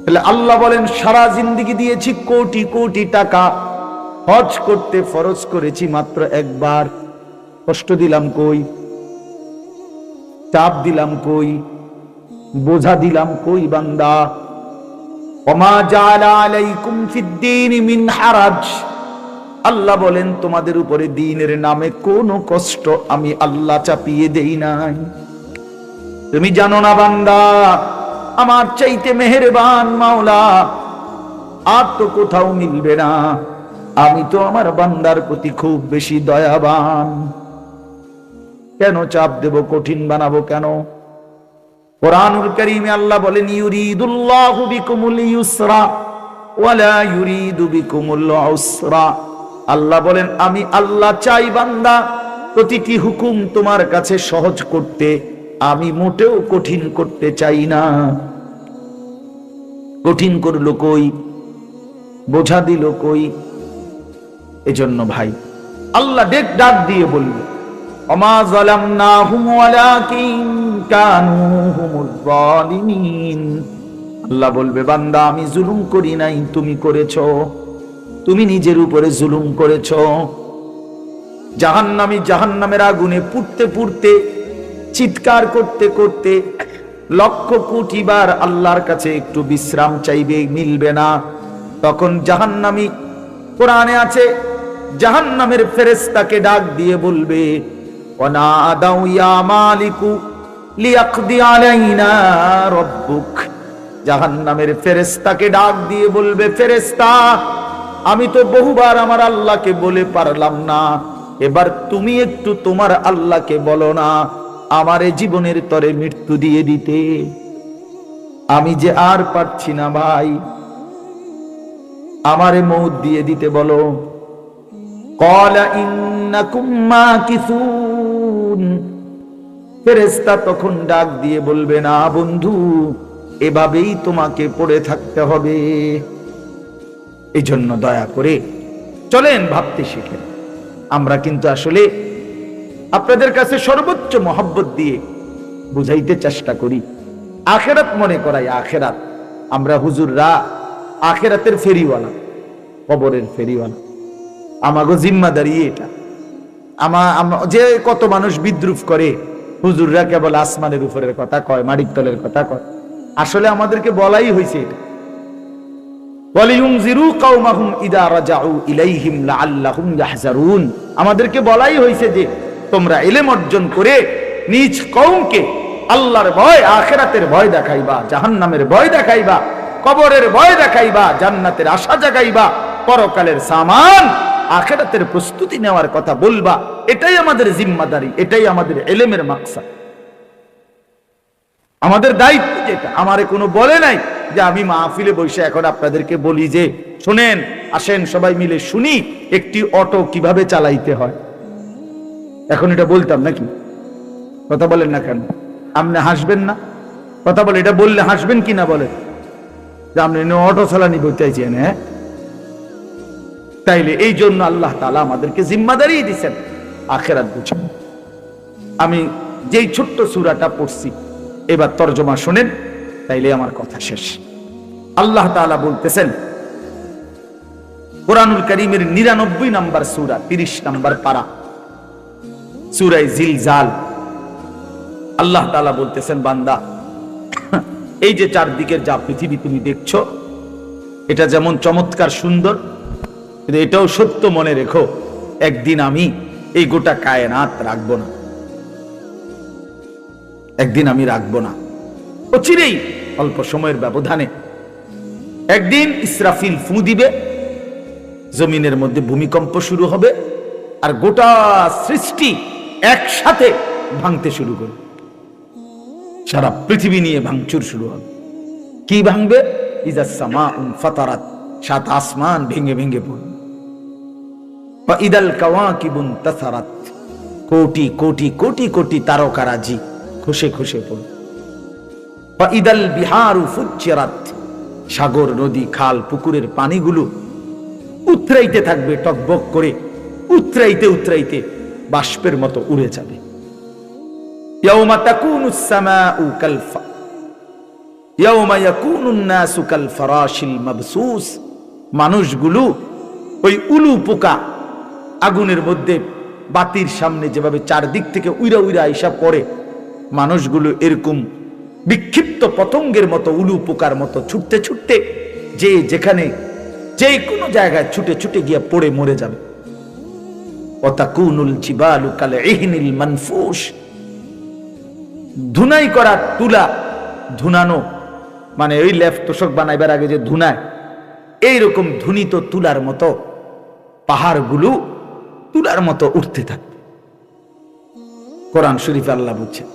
তাহলে আল্লাহ বলেন সারা জিন্দেগি দিয়েছি কোটি কোটি টাকা, হজ করতে ফরজ করেছি মাত্র 1 বার। কষ্ট দিলাম কই? চাপ দিলাম কই? বোঝা দিলাম কই বান্দা? ওমা জাআলা আলাইকুম ফিদ্দীন মিন হারাজ, আল্লাহ বলেন তোমাদের উপরে দ্বীনের নামে কোনো কষ্ট আমি আল্লাহ চাপিয়ে দেই নাই। তুমি জানো না বান্দা, আমার চাইতে মেহেরবান মাওলা আর তো কোথাও মিলবে না। আমি তো আমার বান্দার প্রতি খুব বেশি দয়াবান। কেন চাপ দেব, কঠিন বানাবো কেন? কোরআনুল কারীমে আল্লাহ বলেন ইউরিদুল্লাহু বিকুমুল ইউসরা ওয়ালা ইউরিদু বিকুমুল উসরা। আল্লাহ বলেন আমি আল্লাহ চাই বান্দা প্রতিটি হুকুম তোমার কাছে সহজ করতে, আমি মোটেও কঠিন করতে চাই না। কঠিন করলো কই? বোঝা দিল কই? এজন্য ভাই আল্লাহ ডাক দিয়ে বলবে ওমা যালামনাহুম ওয়ালাকিন কানু হুমুজ যালিমিন। আল্লাহ বলবে বান্দা আমি জুলুম করি নাই, তুমি করেছো, তুমি নিজের উপরে জুলুম করেছো। জাহান্নামী জাহান্নামের আগুনে পুড়তে পুড়তে চিৎকার করতে করতে লক্ষ কোটি বার আল্লাহর কাছে একটু বিশ্রাম চাইবে, মিলবে না। তখন জাহান্নামী, কোরআনে আছে, জাহান্নামের ফেরেশতাকে ডাক দিয়ে বলবে ওয়ানাদাউ ইয়া মালিকু লিয়াকদি আলাইনা রাব্বুক। জাহান্নামের ফেরেশতাকে ডাক দিয়ে বলবে ফেরেশতা আমি তো বহুবার আমার আল্লাহকে বলে পারলাম না, এবার তুমি একটু তোমার আল্লাহকে বলো না আমারে জীবনের তরে মৃত্যু দিয়ে দিতে। আমি যে আর পারছি না ভাই, আমারে মউত দিয়ে দিতে বলো। ক্বালা ইন্নাকুম মাকিসুন। ফেরেশতা তখন ডাক দিয়ে বলবে না বন্ধু, এভাবেই তোমাকে পড়ে থাকতে হবে। এই জন্য দয়া করে চলেন ভাবতে শিখেন। আমরা কিন্তু আসলে আপনাদের কাছে সর্বোচ্চ মহব্বত দিয়ে বুঝাইতে চেষ্টা করি, আখেরাত মনে করাই। আখেরাত আমরা হুজুররা আখেরাতের ফেরিওয়ালা, কবরের ফেরিওয়ালা। আমাগো জিম্মাদারি এটা। যে কত মানুষ বিদ্রুপ করে হুজুররা কেবল আসমানের উপরের কথা কয়, মাটির তলের কথা কয়। আসলে আমাদেরকে বলাই হয়েছে এটা, ওয়ালিয়ুনজিরু কওমাহুম ইযা রাজাউ ইলাইহিম লাআল্লাহুম ইয়াহজারুন। আমাদেরকে বলাই হয়েছে যে তোমরা ইলম অর্জন করে নিজ কওমকে আল্লাহর ভয়, আখিরাতের ভয় দেখাইবা, জাহান্নামের ভয় দেখাইবা, কবরের ভয় দেখাইবা, জান্নাতের আশা জাগাইবা, পরকালের সামান আখিরাতের প্রস্তুতি নেওয়ার কথা বলবা। এটাই আমাদের জিম্মাদারি, এটাই আমাদের ইলমের মাকসাদ, আমাদের দায়িত্ব। যেটা আমারে কোনো বলে নাই যে আমি মাহফিলে বসে এখন আপনাদেরকে বলি যে শুনেন, আসেন সবাই মিলে শুনি একটি অটো কিভাবে চালাইতে হয়। এখন এটা বলতাম নাকি? কথা বলেন না কেন? আপনি হাসবেন না? কথা বলে, এটা বললে হাসবেন কি না বলেন? যে আপনি অটো চালানি বলতেছেন। হ্যাঁ, তাইলে এই জন্য আল্লাহ তাআলা আমাদেরকে জিম্মাদারি দিয়েছেন আখিরাত বুঝুন। আমি যেই ছোট্ট সূরাটা পড়ছি এবার তরজমা শুনেন, তাইলে আমার কথা শেষ। আল্লাহ তাআলা বলতেছেন কোরআনুল কারীমের 99 নম্বর সূরা, 30 নম্বর পারা, সূরা জিলজাল। আল্লাহ তাআলা বলতেছেন বান্দা এই যে চারদিকের যা পৃথিবী তুমি দেখছো, এটা যেমন চমৎকার সুন্দর, কিন্তু এটাও সত্য মনে রেখো একদিন আমি এই গোটা কায়নাত রাখবো না, একদিন আমি রাখবো না। অচিরেই অল্প সময়ের ব্যবধানে একদিন ইসরাফিল ফু দিবে, জমিনের মধ্যে ভূমিকম্প শুরু হবে, আর গোটা সৃষ্টি একসাথে ভাঙতে শুরু করবে। সারা পৃথিবী নিয়ে ভাঙচুর শুরু হবে। কি ভাঙবে? ইজা সামাউন ফাতারাত, সাত আসমান ভেঙে ভেঙে পড়বে। ওয়া ইদাল কাওয়াকিবুন তাসারাত, কোটি কোটি কোটি কোটি তারকারাজি খসে খসে পড়বে। ওয়া ইদাল বিহারু ফুজ্জিরাত, সাগর নদী খাল পুকুরের পানিগুলো উতরাইতে থাকবে, টকবক করে উতরাইতে উতরাইতে বাষ্পের মতো উড়ে যাবে। ইয়াউমা তাকুনুস সামাউ ইয়াউমা ইয়াকুনুন নাসু কাল ফারাশিল মাবসুস, মানুষগুলো ওই উলু পোকা আগুনের মধ্যে বাতির সামনে যেভাবে চারদিক থেকে উইরা উইরা আইসা পড়ে, মানুষগুলো এরকম বিক্ষিপ্ত পতঙ্গের মতো উলু পোকার মতো ছুটতে ছুটতে যে যেখানে যে কোনো জায়গায় ছুটে ছুটে গিয়ে পড়ে মরে যাবে। ওয়াতাকুনুল জিবালু কাল ইহনিল মানফুশ, ধুনাই করা তুলা, ধুনানো মানে ওই লেফ তোষক বানাইবার আগে যে ধুনায়, এইরকম ধুনিত তুলার মতো পাহাড়গুলো তুলার মতো উঠতে থাকবে। কোরআন শরীফ আল্লাহ বলছেন,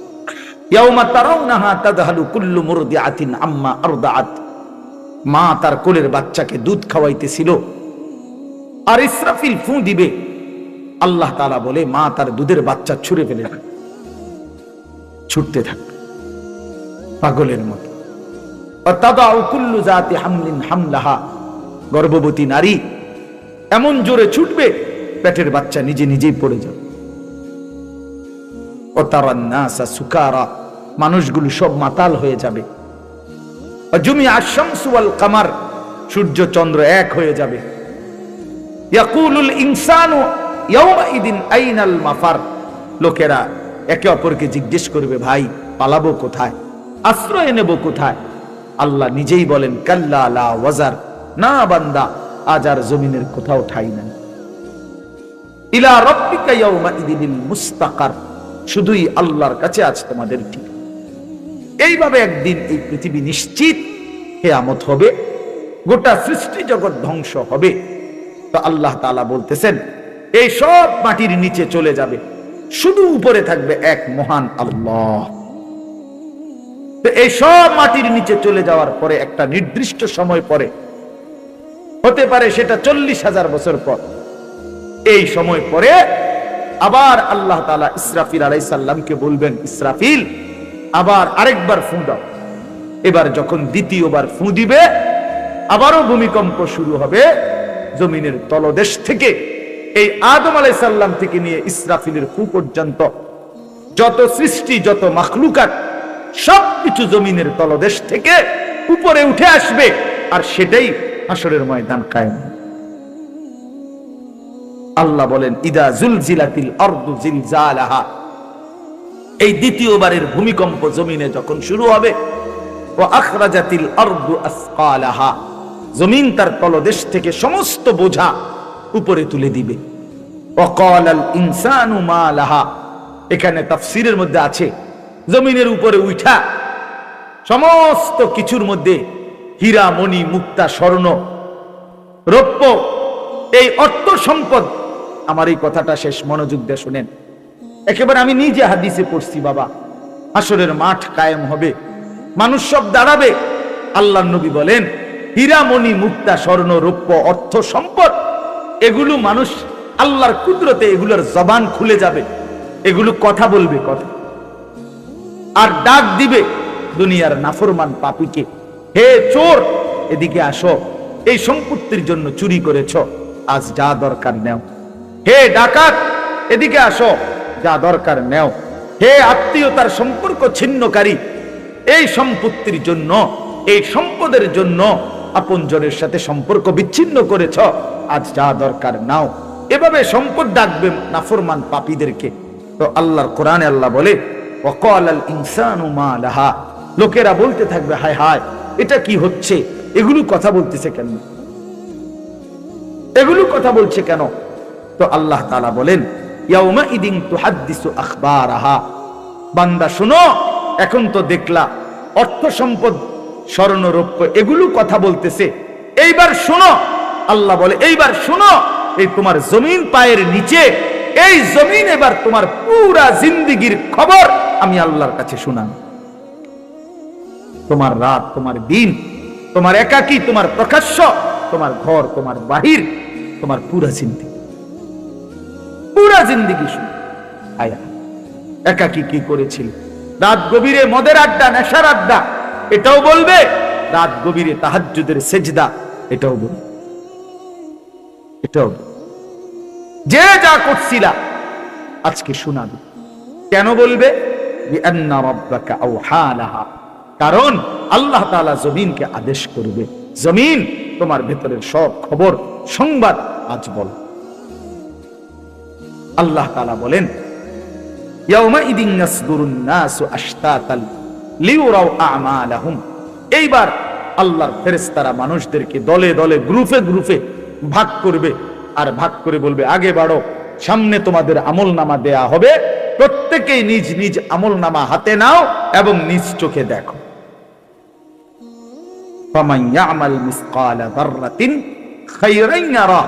ইয়াউমা তারাউনাহা তাযহালু কুল্লু মুরদিআতিন আম্মা আরদাআত, মা তার কোলের বাচ্চাকে দুধ খাওয়াইতেছিল, আর ইসরাফিল ফু দিবে। আল্লাহ তাআলা বলে মা তার দুধের বাচ্চা ছুঁড়ে ফেলে ছুটতে থাকবে পাগলের মতো। ওয়াতাদাউ কুল্লু যাতি হামলিন হামলাহা, গর্ভবতী নারী এমন জোরে ছুটবে পেটের বাচ্চা নিজে নিজেই পড়ে যাবে। ওয়াতারান নাসা সুকারা, মানুষগুলো সব মাতাল হয়ে যাবে। ওয়াজুমিআ আশ-শামসু ওয়াল কামার, সূর্য চন্দ্র এক হয়ে যাবে। ইয়াকুলুল ইনসানু ইয়াওমাইদিন আইনাল মাফার, লোকেরা একে অপরকে জিজ্ঞেস করবে, ভাই পালাবো কোথায়, আশ্রয় নেব কোথায়? আল্লাহ নিজেই বলেন, কাল্লা লা ওয়াজার, না বান্দা, আজ আর জমিনের কোথাও ঠাঁই নাই। ইলা রাব্বিকা ইয়াওমাইদিনিল মুস্তাকার, শুধুই আল্লাহর কাছে আজ তোমাদের ঠিক। এইভাবে একদিন এই পৃথিবী নিশ্চিত কিয়ামত হবে, গোটা সৃষ্টি জগৎ ধ্বংস হবে। তো আল্লাহ তাআলা বলতেছেন এই সব মাটির নিচে চলে যাবে, শুধু উপরে থাকবে এক মহান আল্লাহ। তো এই সব মাটির নিচে চলে যাওয়ার পরে একটা নির্দিষ্ট সময় পরে, হতে পারে সেটা 40,000 বছর পর, এই সময় পরে আবার আল্লাহ তাআলা ইসরাফিল আলাইহিস সালামকে বলবেন, ইসরাফিল আবার আরেকবার ফু দাও। এবার যখন দ্বিতীয়বার ফু দিবে, আবারও ভূমিকম্প শুরু হবে। জমিনের তলদেশ থেকে, এই আদম আলাইহিস সালাম থেকে নিয়ে ইসরাফিলের ফু পর্যন্ত যত সৃষ্টি, যত মাখলুকাত, সবকিছু জমিনের তলদেশ থেকে উপরে উঠে আসবে, আর সেটাই হাসরের ময়দান কায়েম। আল্লাহ বলেন, ইদা জুলজিলাতিল আরদু জিলজালাহা, এই দ্বিতীয়বারের ভূমিকম্প জমিনে যখন শুরু হবে, ওয়া আখরাজাতিল আরদু আসকালাহা, জমিন তার তলদেশ থেকে সমস্ত বোঝা উপরে তুলে দিবে। ওয়া ক্বালাল ইনসানু মা লাহা, এখানে তাফসীরের মধ্যে আছে জমিনের উপরে উঠা সমস্ত কিছুর মধ্যে হীরা মণি মুক্তা স্বর্ণ রৌপ্য, এই অর্থ সম্পদ। আমার এই কথাটা শেষ, মনোযোগ দিয়ে শুনেন। একেবারে আমি নিজে হাদিসে পড়ছি বাবা, হাসরের মাঠ কায়েম হবে, মানুষ সব দাঁড়াবে। আল্লাহর নবী বলেন, হীরামণি মুক্তা স্বর্ণ রৌপ্য অর্থ সম্পদ, এগুলো মানুষ আল্লাহর কুদরতে এগুলোর জবান খুলে যাবে, এগুলো কথা বলবে, কথা আর ডাক দিবে দুনিয়ার নাফরমান পাপীকে, হে চোর এদিকে আসো, এই সম্পত্তির জন্য চুরি করেছ, আজ যা দরকার নেও। হে ডাকাত এদিকে আসো, যা দরকার নেও। হে আত্মীয়তার সম্পর্ক ছিন্নকারী, এই সম্পত্তির জন্য, এই সম্পদের জন্য আপনজনের সাথে সম্পর্ক বিচ্ছিন্ন করেছ, আজ যা দরকার নাও। এভাবে সম্পদ ডাকবে নাফরমান পাপীদেরকে। তো আল্লাহর কোরআনে আল্লাহ বলে, ওয়াকালাল ইনসানু মা লাহা, লোকেরা বলতে থাকবে, হায় হায় এটা কি হচ্ছে, এগুলো কথা বলতেছে কেন, এগুলো কথা বলছে কেন? তো আল্লাহ তাআলা বলেন, ইয়াউমা ইদিন তুহাদ্দিসু আখবারাহা, বান্দা শোনো, এখন তো দেখলা অর্থ সম্পদ স্বর্ণ রৌপ্য এগুলো কথা বলতেছে, এইবার শোনো আল্লাহ বলে এইবার শোনো, এই তোমার জমিন পায়ের নিচে, এই জমিন এবার তোমার পুরা জিন্দেগির খবর আমি আল্লাহর কাছে শোনান। তোমার রাত, তোমার দিন, তোমার একাকী, তোমার প্রকাশ্য, তোমার ঘর, তোমার বাহির, তোমার পুরা জিন্দেগি শুনো। আয়া একাকী কি করেছিল, রাত গভীরে মদের আড্ডা, নেশার আড্ডা, এটাও বলবে। রাত গভীরে তাহাজ্জুদের সেজদা, এটাও বলবে। এটাও যে যা করছিলা আজকে শোনাবে। কেন বলবে? বিআন্না রাব্বাকা আওহা লাহা, কারণ আল্লাহ তাআলা জমিনকে আদেশ করবে, জমিন তোমার ভেতরের সব খবর সংবাদ আজ বল। আল্লাহ তাআলা বলেন ইয়াউমা ইদিন ইয়াসদুরুন নাসু আশতাতাল লিউরাউ আমালাহুম। এইবার আল্লাহর ফেরেশতারা মানুষদেরকে দলে দলে, গ্রুপে গ্রুপে ভাগ করবে, আর ভাগ করে বলবে আগে বাড়ো, সামনে তোমাদের আমলনামা দেয়া হবে, প্রত্যেকেই নিজ নিজ আমলনামা হাতে নাও এবং নিজ চোখে দেখো। ফামান ইয়ামাল মিসকালা যাররাতিন খায়রান ইয়ারা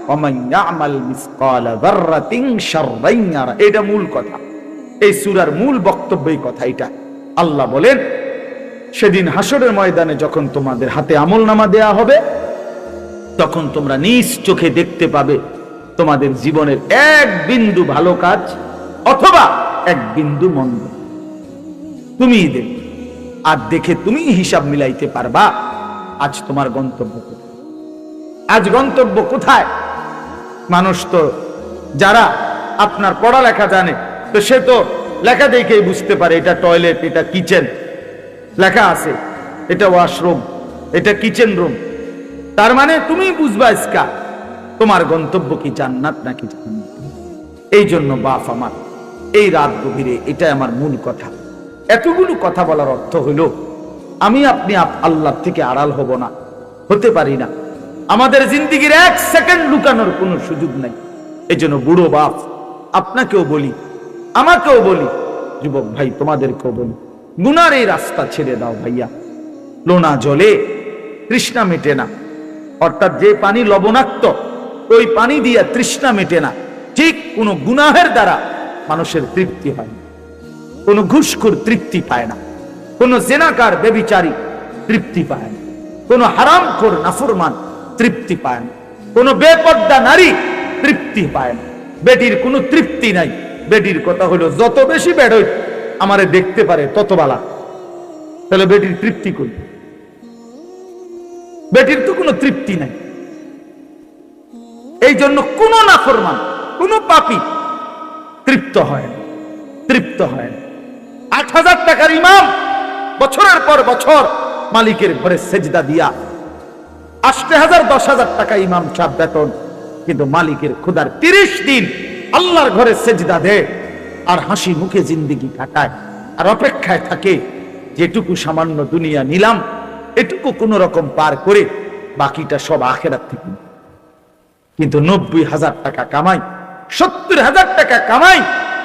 ওয়া মান ইয়ামাল মিসকালা যাররাতিন শাররান ইয়ারা। এটা মূল কথা, এই সূরার মূল বক্তব্য এই কথা। এটা আল্লাহ বলেন সেদিন হাসরের ময়দানে যখন তোমাদের হাতে আমলনামা দেয়া হবে, তখন তোমরা নিজ চোখে দেখতে পাবে তোমাদের জীবনের এক বিন্দু ভালো কাজ অথবা এক বিন্দু মন্দ, তুমিই দেখবে। আর দেখে তুমি হিসাব মিলাইতে পারবা আজ তোমার গন্তব্য কোথায়। আজ গন্তব্য কোথায়? মানুষ তো যারা আপনার পড়ালেখা জানে, তো সে তো লেখা দেখেই বুঝতে পারে এটা টয়লেট, এটা কিচেন, লেখা আছে এটা ওয়াশরুম, এটা কিচেন রুম। তার মানে তুমি বুঝবা ইসকা তোমার গন্তব্য কি জান্নাত নাকি জাহান্নাম। এই জন্য বাপ আমার, এই রাত গভীরে এটাই আমার মূল কথা। এতগুলো কথা বলার অর্থ হইল আমি আপনি আল্লাহ থেকে আড়াল হব না, হতে পারি না। আমাদের জিন্দেগির এক সেকেন্ড লুকানোর কোনো সুযোগ নাই। এই জন্য বুড়ো বাপ আপনাকেও বলি, আমাকেও বলি, যুবক ভাই তোমাদেরকেও বলি, গুনার এই রাস্তা ছেড়ে দাও ভাইয়া। লোনা জলে তৃষ্ণা মেটে না, অর্থাৎ যে পানি লবণাক্ত ওই পানি দিয়া তৃষ্ণা মেটে না, ঠিক কোন গুনাহের দ্বারা মানুষের তৃপ্তি হয় না। কোন ঘুষখোর তৃপ্তি পায় না, কোন জেনাকার বেবিচারী তৃপ্তি পায় না, কোন হারামখোর নাফরমান তৃপ্তি পায় না, কোন বেপর্দা নারী তৃপ্তি পায় না। বেটির কোনো তৃপ্তি নাই। বেটির কথা হলো যত বেশি বেড়ই আমারে দেখতে পারে তত বালা। তাহলে বেটির তৃপ্তি কই? বেটির তো কোনো তৃপ্তি নাই। এই জন্য কোন নাফরমান, কোন পাপী তৃপ্ত হয় না, তৃপ্ত হয় না। ৮,০০০ টাকার ইমাম বছরের পর বছর মালিকের ঘরে সেজদা দিয়া, ৮,০০০ ১০,০০০ টাকা ইমাম সাহেব বেতন, কিন্তু মালিকের খোদার ৩০ দিন আল্লাহর ঘরে সেজদা দেয় আর হাসি মুখে জিন্দেগি কাটায়, আর অপেক্ষায় থাকে যেটুকু সামান্য দুনিয়া নিলাম এটুকু কোন রকম পার করে বাকিটা সব আখিরাত থেকে। কিন্তু ৯০,০০০ টাকা কামাই, ৭০,০০০ টাকা কামাই,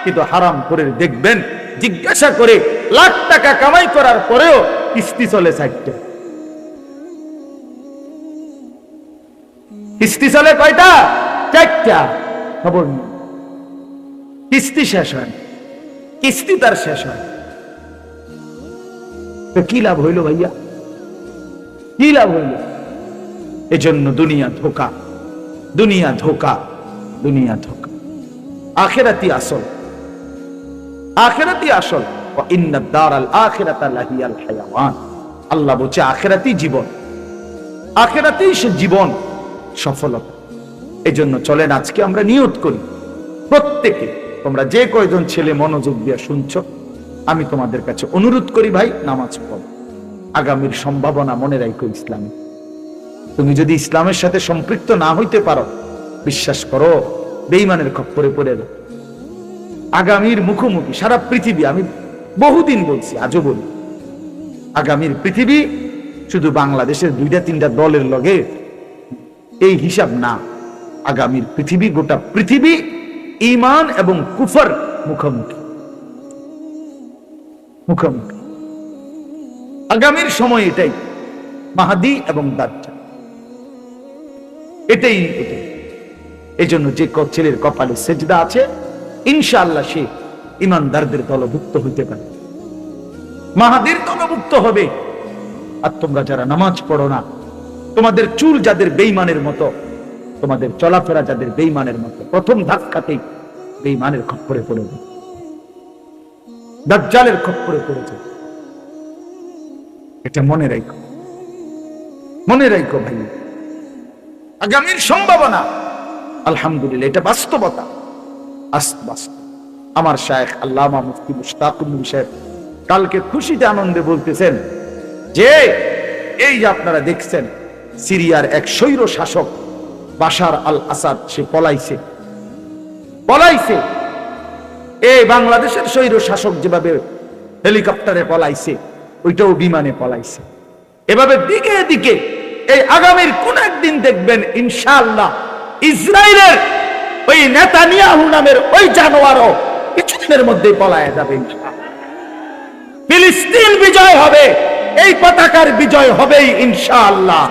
কিন্তু হারাম করে দেখবেন জিজ্ঞাসা করে লাখ টাকা কামাই করার পরেও কিস্তি চলে ৪টা। কিস্তি চলে কয়টা? ৪টা। খবর নেই, কিস্তি শেষ হয়, কিস্তি তার শেষ হয়। তো কি লাভ হইল ভাইয়া? কি লাভ হইল? এজন্য দুনিয়া ধোকা, দুনিয়া ধোকা, দুনিয়া ধোকা। আখিরাতি আসল, আখিরাতি আসল। ওয়া ইন্নাদ দারাল আখিরাতা লাহিয়াল হায়াওয়ান। আল্লাহ বলছে আখিরাতি জীবন, আখিরাতি সে জীবন, সফলতা। এজন্য চলেন আজকে আমরা নিয়ত করি প্রত্যেকে, তোমরা যে কয়জন ছেলে মনোযোগ দিয়ে শুনছো, আমি তোমাদের কাছে অনুরোধ করি ভাই নামাজ পড়ো। আগামীর সম্ভাবনা মনে রাখো ইসলামে। তুমি যদি ইসলামের সাথে সম্পৃক্ত না হইতে পারো, বিশ্বাস করো বেঈমানের খপ্পরে পড়ে যাবে। আগামীর মুখোমুখি সারা পৃথিবী, আমি বহুদিন বলছি আজও বলি, আগামীর পৃথিবী শুধু বাংলাদেশের ২-৩টা দলের লগে এই হিসাব না। আগামীর পৃথিবী, গোটা পৃথিবী ঈমান এবং কুফর মুখোমুখি, মুখোমুখি। আগামীর সময় এটাই, মাহদী এবং দাজ্জাল। এটাই এই জন্য যে ছেলের কপালে সেজদা আছে ইনশাআল্লাহ সে ইমানদারদের দলভুক্ত হইতে পারে, মাহাদির দলভুক্ত হবে। আর তোমরা যারা নামাজ পড়ো না, তোমাদের চুল যাদের বেঈমানের মতো, তোমাদের চলাফেরা যাদের বেঈমানের মতো, প্রথম ধাক্কাতেই বেঈমানের খপ্পরে পড়ে যাবে, দাজ্জালের খপ্পরে পড়ে যাবে। এটা মনে রাখো, মনে রাখো ভাই। আগামীর সম্ভাবনা আলহামদুলিল্লাহ, এটা বাস্তবতা। আমার শায়েখ আল্লামা মুফতি মুশতাকুর নবী সাহেব কালকে খুশিতে আনন্দে বলতেছেন যে এই যে আপনারা দেখছেন সিরিয়ার এক স্বৈর শাসক বাশার আল আসাদ, সে পলাইছে। এই বাংলাদেশের স্বৈর শাসক যেভাবে হেলিকপ্টারে পলাইছে, ওইটাও বিমানে পলাইছে। এভাবে দিকে দিকে এই আগামীর কোন একদিন দেখবেন ইনশাআল্লাহ ইসরায়েলের ওই নেতানিয়াহু নামের ওই জানোয়ারও কিছুদিনের মধ্যে পলায় যাবে। ফিলিস্তিন বিজয় হবে, এই পতাকার বিজয় হবেই ইনশাআল্লাহ,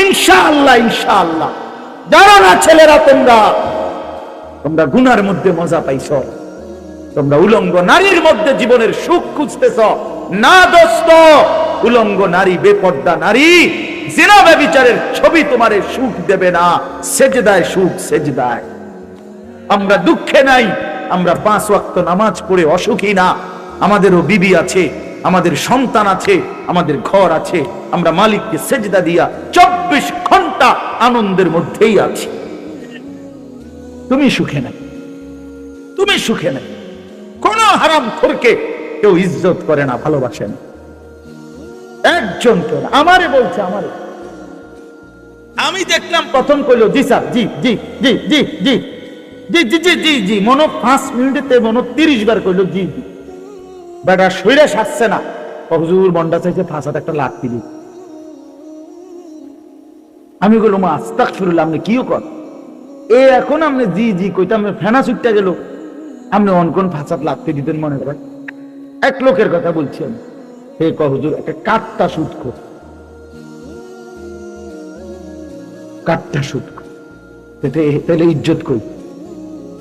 ইনশাআল্লাহ, ইনশাআল্লাহ। যারা না ছেলেরা, তোমরা গুনার মধ্যে মজা পাইছ, তোমরা উলঙ্গ নারীর মধ্যে জীবনের সুখ খুঁজতেছ না দোস্ত। উলঙ্গ নারী, বেপর্দা নারী, জিনা ব্যভিচারের ছবি তোমারে সুখ দেবে না। সেজদায় সুখ, সেজদায়। আমরা দুঃখে নাই, আমরা 5 ওয়াক্ত নামাজ পড়ে অসুখী না। আমাদেরও বিবি আছে, আমাদের সন্তান আছে, আমাদের ঘর আছে। আমরা মালিককে সেজদা দিয়া 24 ঘন্টা আনন্দের মধ্যেই আছি। তুমি সুখে নাই, তুমি সুখে নাই। কোন হারামখোরকে কেউ ইজ্জত করে না, ভালোবাসে না। একজন কেউ না। আমারে বলছে, আমারে, আমি দেখলাম প্রথম কইলো জি স্যার, জি জি জি জি জি জি জি জি জি জি, মনে 5 মিনিটে মনে 30 বার কইলো জি জি। বেটা শরীরে সাজছে না, হুজুর মনটা চাইছে ফাঁসাতে একটা লাথি দিই। আমি বললাম আস্তাগফিরুল্লাহ, আপনি কিও কর এ এখন আপনি জি জি কইতাম, ফেনা ছুটতে গেল, আপনি অনকন ফাঁসাত লাথি দিতেন মনে করেন। এক লোকের কথা বলছি আমি, হে হুজুর একটা কাটটা শুট কর, কাটটা শুট কর, তাহলে ইজ্জত কই,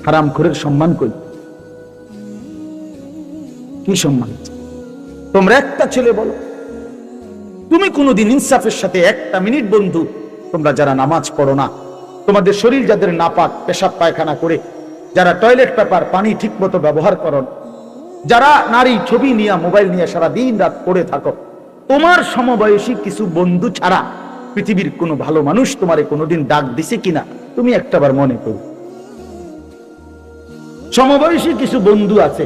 হারামখোরের সম্মান কই, কি সম্মান? তোমরা একটা ছেলে বলো, তুমি কোনোদিন ইনসাফের সাথে একটা মিনিট বন্ধু, তোমরা যারা নামাজ পড়ো না, তোমাদের শরীর যাদের নাপাক, পেশাব পায়খানা করে, যারা টয়লেট পেপার পানি ঠিক মতো ব্যবহার করো, যারা নারী ছবি নিয়ে মোবাইল নিয়ে সারা দিন রাত পড়ে থাকো, তোমার সমবয়সী কিছু বন্ধু ছাড়া পৃথিবীর কোনো ভালো মানুষ তোমারে কোনোদিন ডাক দিছে কিনা তুমি একটাবার মনে করো। সমবয়সী কিছু বন্ধু আছে,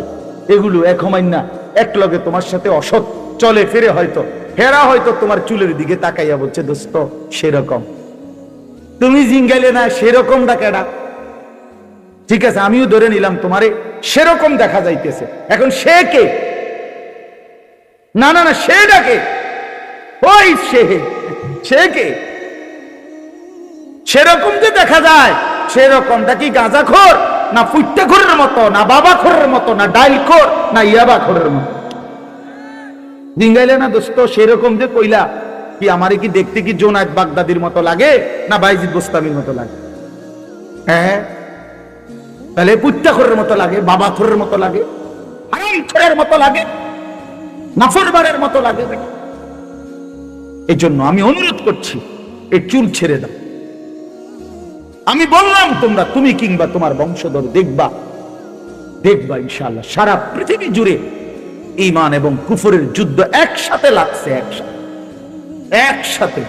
এগুলো এক হমাইনা এক লগে তোমার সাথে অসৎ চলে ফিরে, হয়তো হেরা হয়তো তোমার চুলের দিকে তাকাইয়া বলছে দোস্ত সেরকম, তুমি জিঙ্গাইলে না সেরকম ডাকেডা। ঠিক আছে, আমিও ধরে নিলাম তোমারে সেরকম দেখা যাইতেছে। এখন সে কে? না না না, সে ডাকে, ওই সে কে? সেরকম যে দেখা যায়, সেরকমটা কি গাঁজাখোর না ফুট্টাখোরের মতো, না বাবাখোরের মতো, না ডাইলখোর, না ইয়াবাখোরের মতো? জিঙ্গাইলে না দোস্ত সেরকম যে কইলা, কি আমারে কি দেখতে কি জোনায়েদ বাগদাদির মতো লাগে না বাইজিদ বোস্তামির মতো লাগে? হ্যাঁ, তাহলে পুত্তাখোরের মতো লাগে, বাবাখোরের মতো লাগে, হারামখোরের মতো লাগে, নাফরমানের মতো লাগে। এই জন্য আমি অনুরোধ করছি, এই চুল ছেড়ে দাও। আমি বললাম তোমরা, তুমি কিংবা তোমার বংশধর দেখবা, দেখবা ইনশাআল্লাহ সারা পৃথিবী জুড়ে ঈমান এবং কুফরের যুদ্ধ একসাথে লাগছে, একসাথে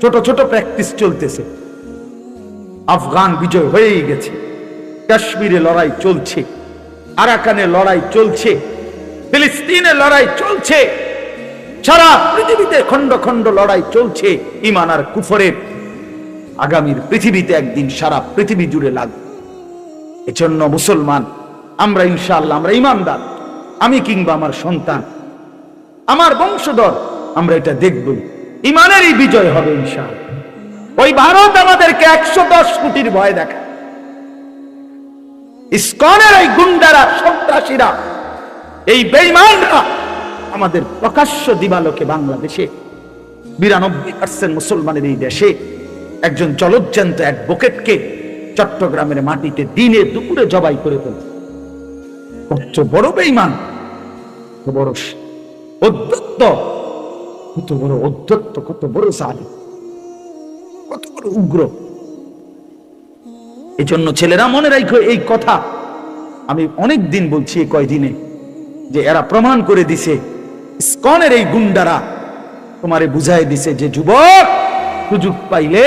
ছোট ছোট প্র্যাকটিস চলতেছে। আফগান বিজয় হয়েই গেছে, কাশ্মীরে লড়াই চলছে, আরাকানে লড়াই চলছে, ফিলিস্তিনে লড়াই চলছে, সারা পৃথিবীতে খন্ড খন্ড লড়াই চলছে ঈমান আর কুফরের। আগামীর পৃথিবীতে একদিন সারা পৃথিবী জুড়ে লাগবে। এজন্য মুসলমান আমরা ইনশাআল্লাহ, আমরা ঈমানদার, আমি কিংবা আমার সন্তান, আমার বংশধর, আমরা এটা দেখব, ঈমানেরই বিজয় হবে ইনশাআল্লাহ। ওই ভারত আমাদেরকে 110 কোটির ভয় দেখায়, ইসকনের এই গুন্ডারা, সন্ত্রাসীরা, এই বেঈমানরা আমাদের প্রকাশ্য দিবালোকে বাংলাদেশে 92% মুসলমানের এই দেশে একজন জলজ্জান্ত অ্যাডভোকেটকে চট্টগ্রামের মাটিতে দিনে দুপুরে জবাই করে ফেলছে। কত বড় বেঈমান, কত বড় অধ্যত্ত, কত বড় অধ্যত্ত, কত বড় জালিম, কত বড় উগ্র। এই জন্য ছেলেরা মনে রাখো এই কথা, আমি অনেক দিন বলছি এই কয়দিনে, যে এরা প্রমাণ করে দিছে, ইসকনের এই গুন্ডারা তোমারে বুঝাই দিছে যে যুবক, সুযোগ পাইলে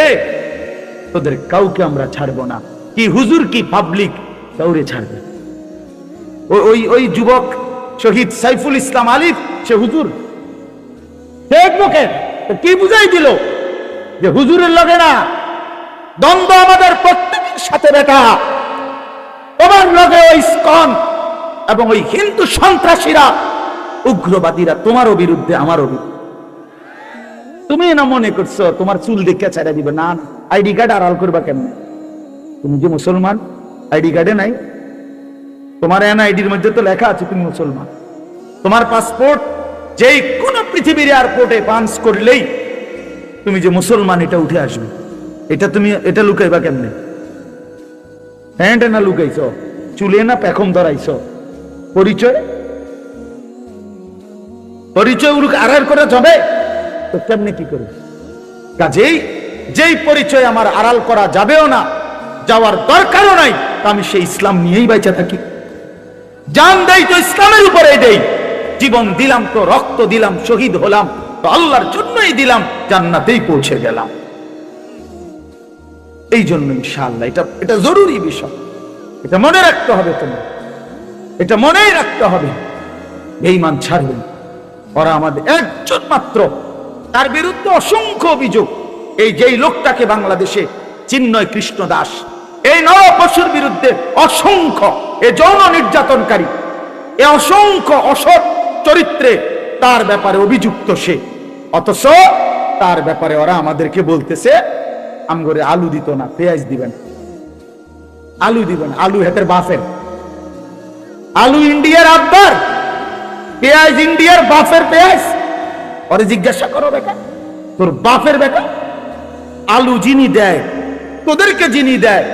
তোদের কাউকে আমরা ছাড়বো না। কি হুজুর কি পাবলিক, কাউরে ছাড়বে। ওই যুবক শহীদ সাইফুল ইসলাম আলিফ, সে হুজুর, কি বুঝাই দিল যে হুজুরের লগে না, দ্বন্দ্ব আমাদের প্রত্যেকের সাথে বেটা। তোমার লগে ওই ইসকন এবং ওই হিন্দু সন্ত্রাসীরা, উগ্রবাদীরা তোমারও বিরুদ্ধে, আমারও বিরুদ্ধে। তুমি না মনে করছো তোমার চুল দেখে ছেড়ে দিবে? না, আইডি কার্ড আড়াল করবা কেন? তুমি যে মুসলমান, আইডি কার্ডে নাই, তোমার এনআইডির মধ্যে তো লেখা আছে তুমি মুসলমান। তোমার পাসপোর্ট যেই কোন পৃথিবীর এয়ারপোর্টে পাঞ্চ করলেই তুমি যে মুসলমান এটা উঠে আসবে। এটা তুমি এটা লুকাইবা কেমনে? হ্যান্ডে না লুকাইছো, চুলে না পেখম ধরাইছো? পরিচয় পরিচয় আড়াল করা যাবে তো কেমনে কি করবে? কাজেই যেই পরিচয় আমার আড়াল করা যাবেও না, যাওয়ার দরকারও নাই, আমি সেই ইসলাম নিয়েই বেঁচে থাকি। জান দেই তো ইসলামের উপরে দেই, জীবন দিলাম তো, রক্ত দিলাম, শহীদ হলাম তো আল্লাহর জন্যই দিলাম, জান্নাতেই পৌঁছে গেলাম। এই জন্য ইনশাআল্লাহ এটা জরুরি বিষয়, এটা মনে রাখতে হবে। তোমার এটা মনেই রাখতে হবে। বেঈমান ছাড়বেন, ওরা আমাদের একজন মাত্র, তার বিরুদ্ধে অসংখ্য অভিযোগ। এই যেই লোকটাকে বাংলাদেশে চিন্ময় কৃষ্ণ দাস, এই নর পশুর বিরুদ্ধে অসংখ্য, এ যৌন নির্যাতনকারী, এ অসংখ্য অসৎ চরিত্রে তার ব্যাপারে অভিযুক্ত সে। অথচ তার ব্যাপারে ওরা আমাদেরকে বলতেছে আমগরে আলু দিত না, পেঁয়াজ দিবেন, আলু দিবেন, আলু হেতের বাফের, আলু ইন্ডিয়ার আব্বার, পেঁয়াজ ইন্ডিয়ার বাফের পেঁয়াজ। ওরে জিজ্ঞাসা করো বেটা, তোর বাপের বেটা, আলু যিনি দেয় তোদেরকে, যিনি দেয়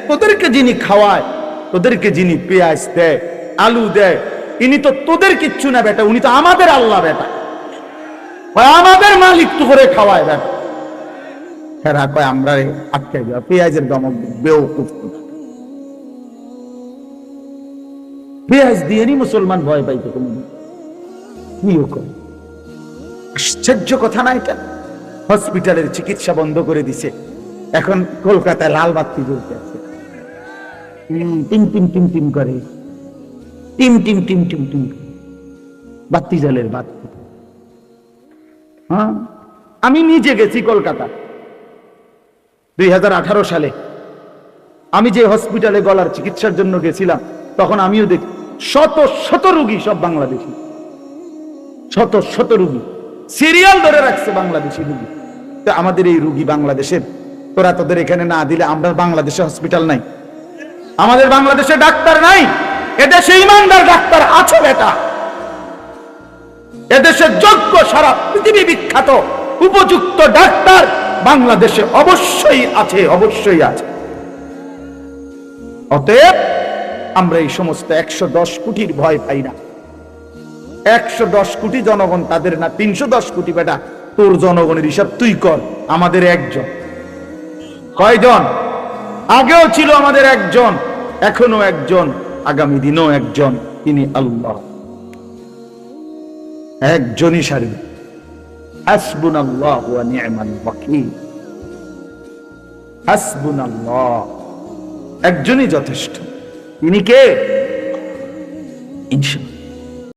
তোদেরকে, যিনি খাওয়ায় তোদেরকে, যিনি পেঁয়াজ দেয়, আলু দেয়, ইনি তো তোদের কিচ্ছু না বেটা, উনি তো আমাদের আল্লাহ বেটা, আমাদের মালিক তো করে খাওয়ায় বেটা। হেরা কয় আমরা আটকাই দেওয়া পেঁয়াজের দমক বেওকুফ। পেঁয়াজ দিয়ে নি মুসলমান ভয় পাইতো কোনদিন? কিও করে আশ্চর্য কথা না এটা? হসপিটালের চিকিৎসা বন্ধ করে দিছে, এখন কলকাতায় লাল বাতি জ্বলতে আছে, টিম টিম টিম টিম করে, team team team team team, বাতি জ্বলের বাতি। হ্যাঁ, আমি নিজে গেছি কলকাতা 2018 সালে। আমি যে হসপিটালে গলার চিকিৎসার জন্য গেছিলাম, তখন আমিও দেখি শত শত রোগী, সব বাংলাদেশি, শত শত রোগী সিরিয়াল ধরে রাখছে বাংলাদেশি রোগী। তো আমাদের এই রোগী বাংলাদেশের, তোরা তোদের এখানে না দিলে আমরা বাংলাদেশে হসপিটাল নাই, আমাদের বাংলাদেশে ডাক্তার নাই। এদেশে ইমানদার ডাক্তার আছে বেটা, এদেশে যোগ্য, সারা পৃথিবী বিখ্যাত উপযুক্ত ডাক্তার বাংলাদেশে অবশ্যই আছে, অবশ্যই আছে। অতএব আমরা এই সমস্ত 110 কোটির ভয় পাই না। 110 কোটি জনগণ তাদের না, 310 কোটি বেটা। তোর জনগণের হিসাব তুই কর, আমাদের একজন। কয়জন? আগেও ছিল আমাদের একজন, এখনো একজন, আগামী দিনও একজন, তিনি আল্লাহ। একজনই সারবে। হাসবুনাল্লাহু ওয়া নি'মাল ওয়াকিল। হাসবুনাল্লাহ, একজনই যথেষ্ট। তিনি কে? ইনশাআল্লাহ।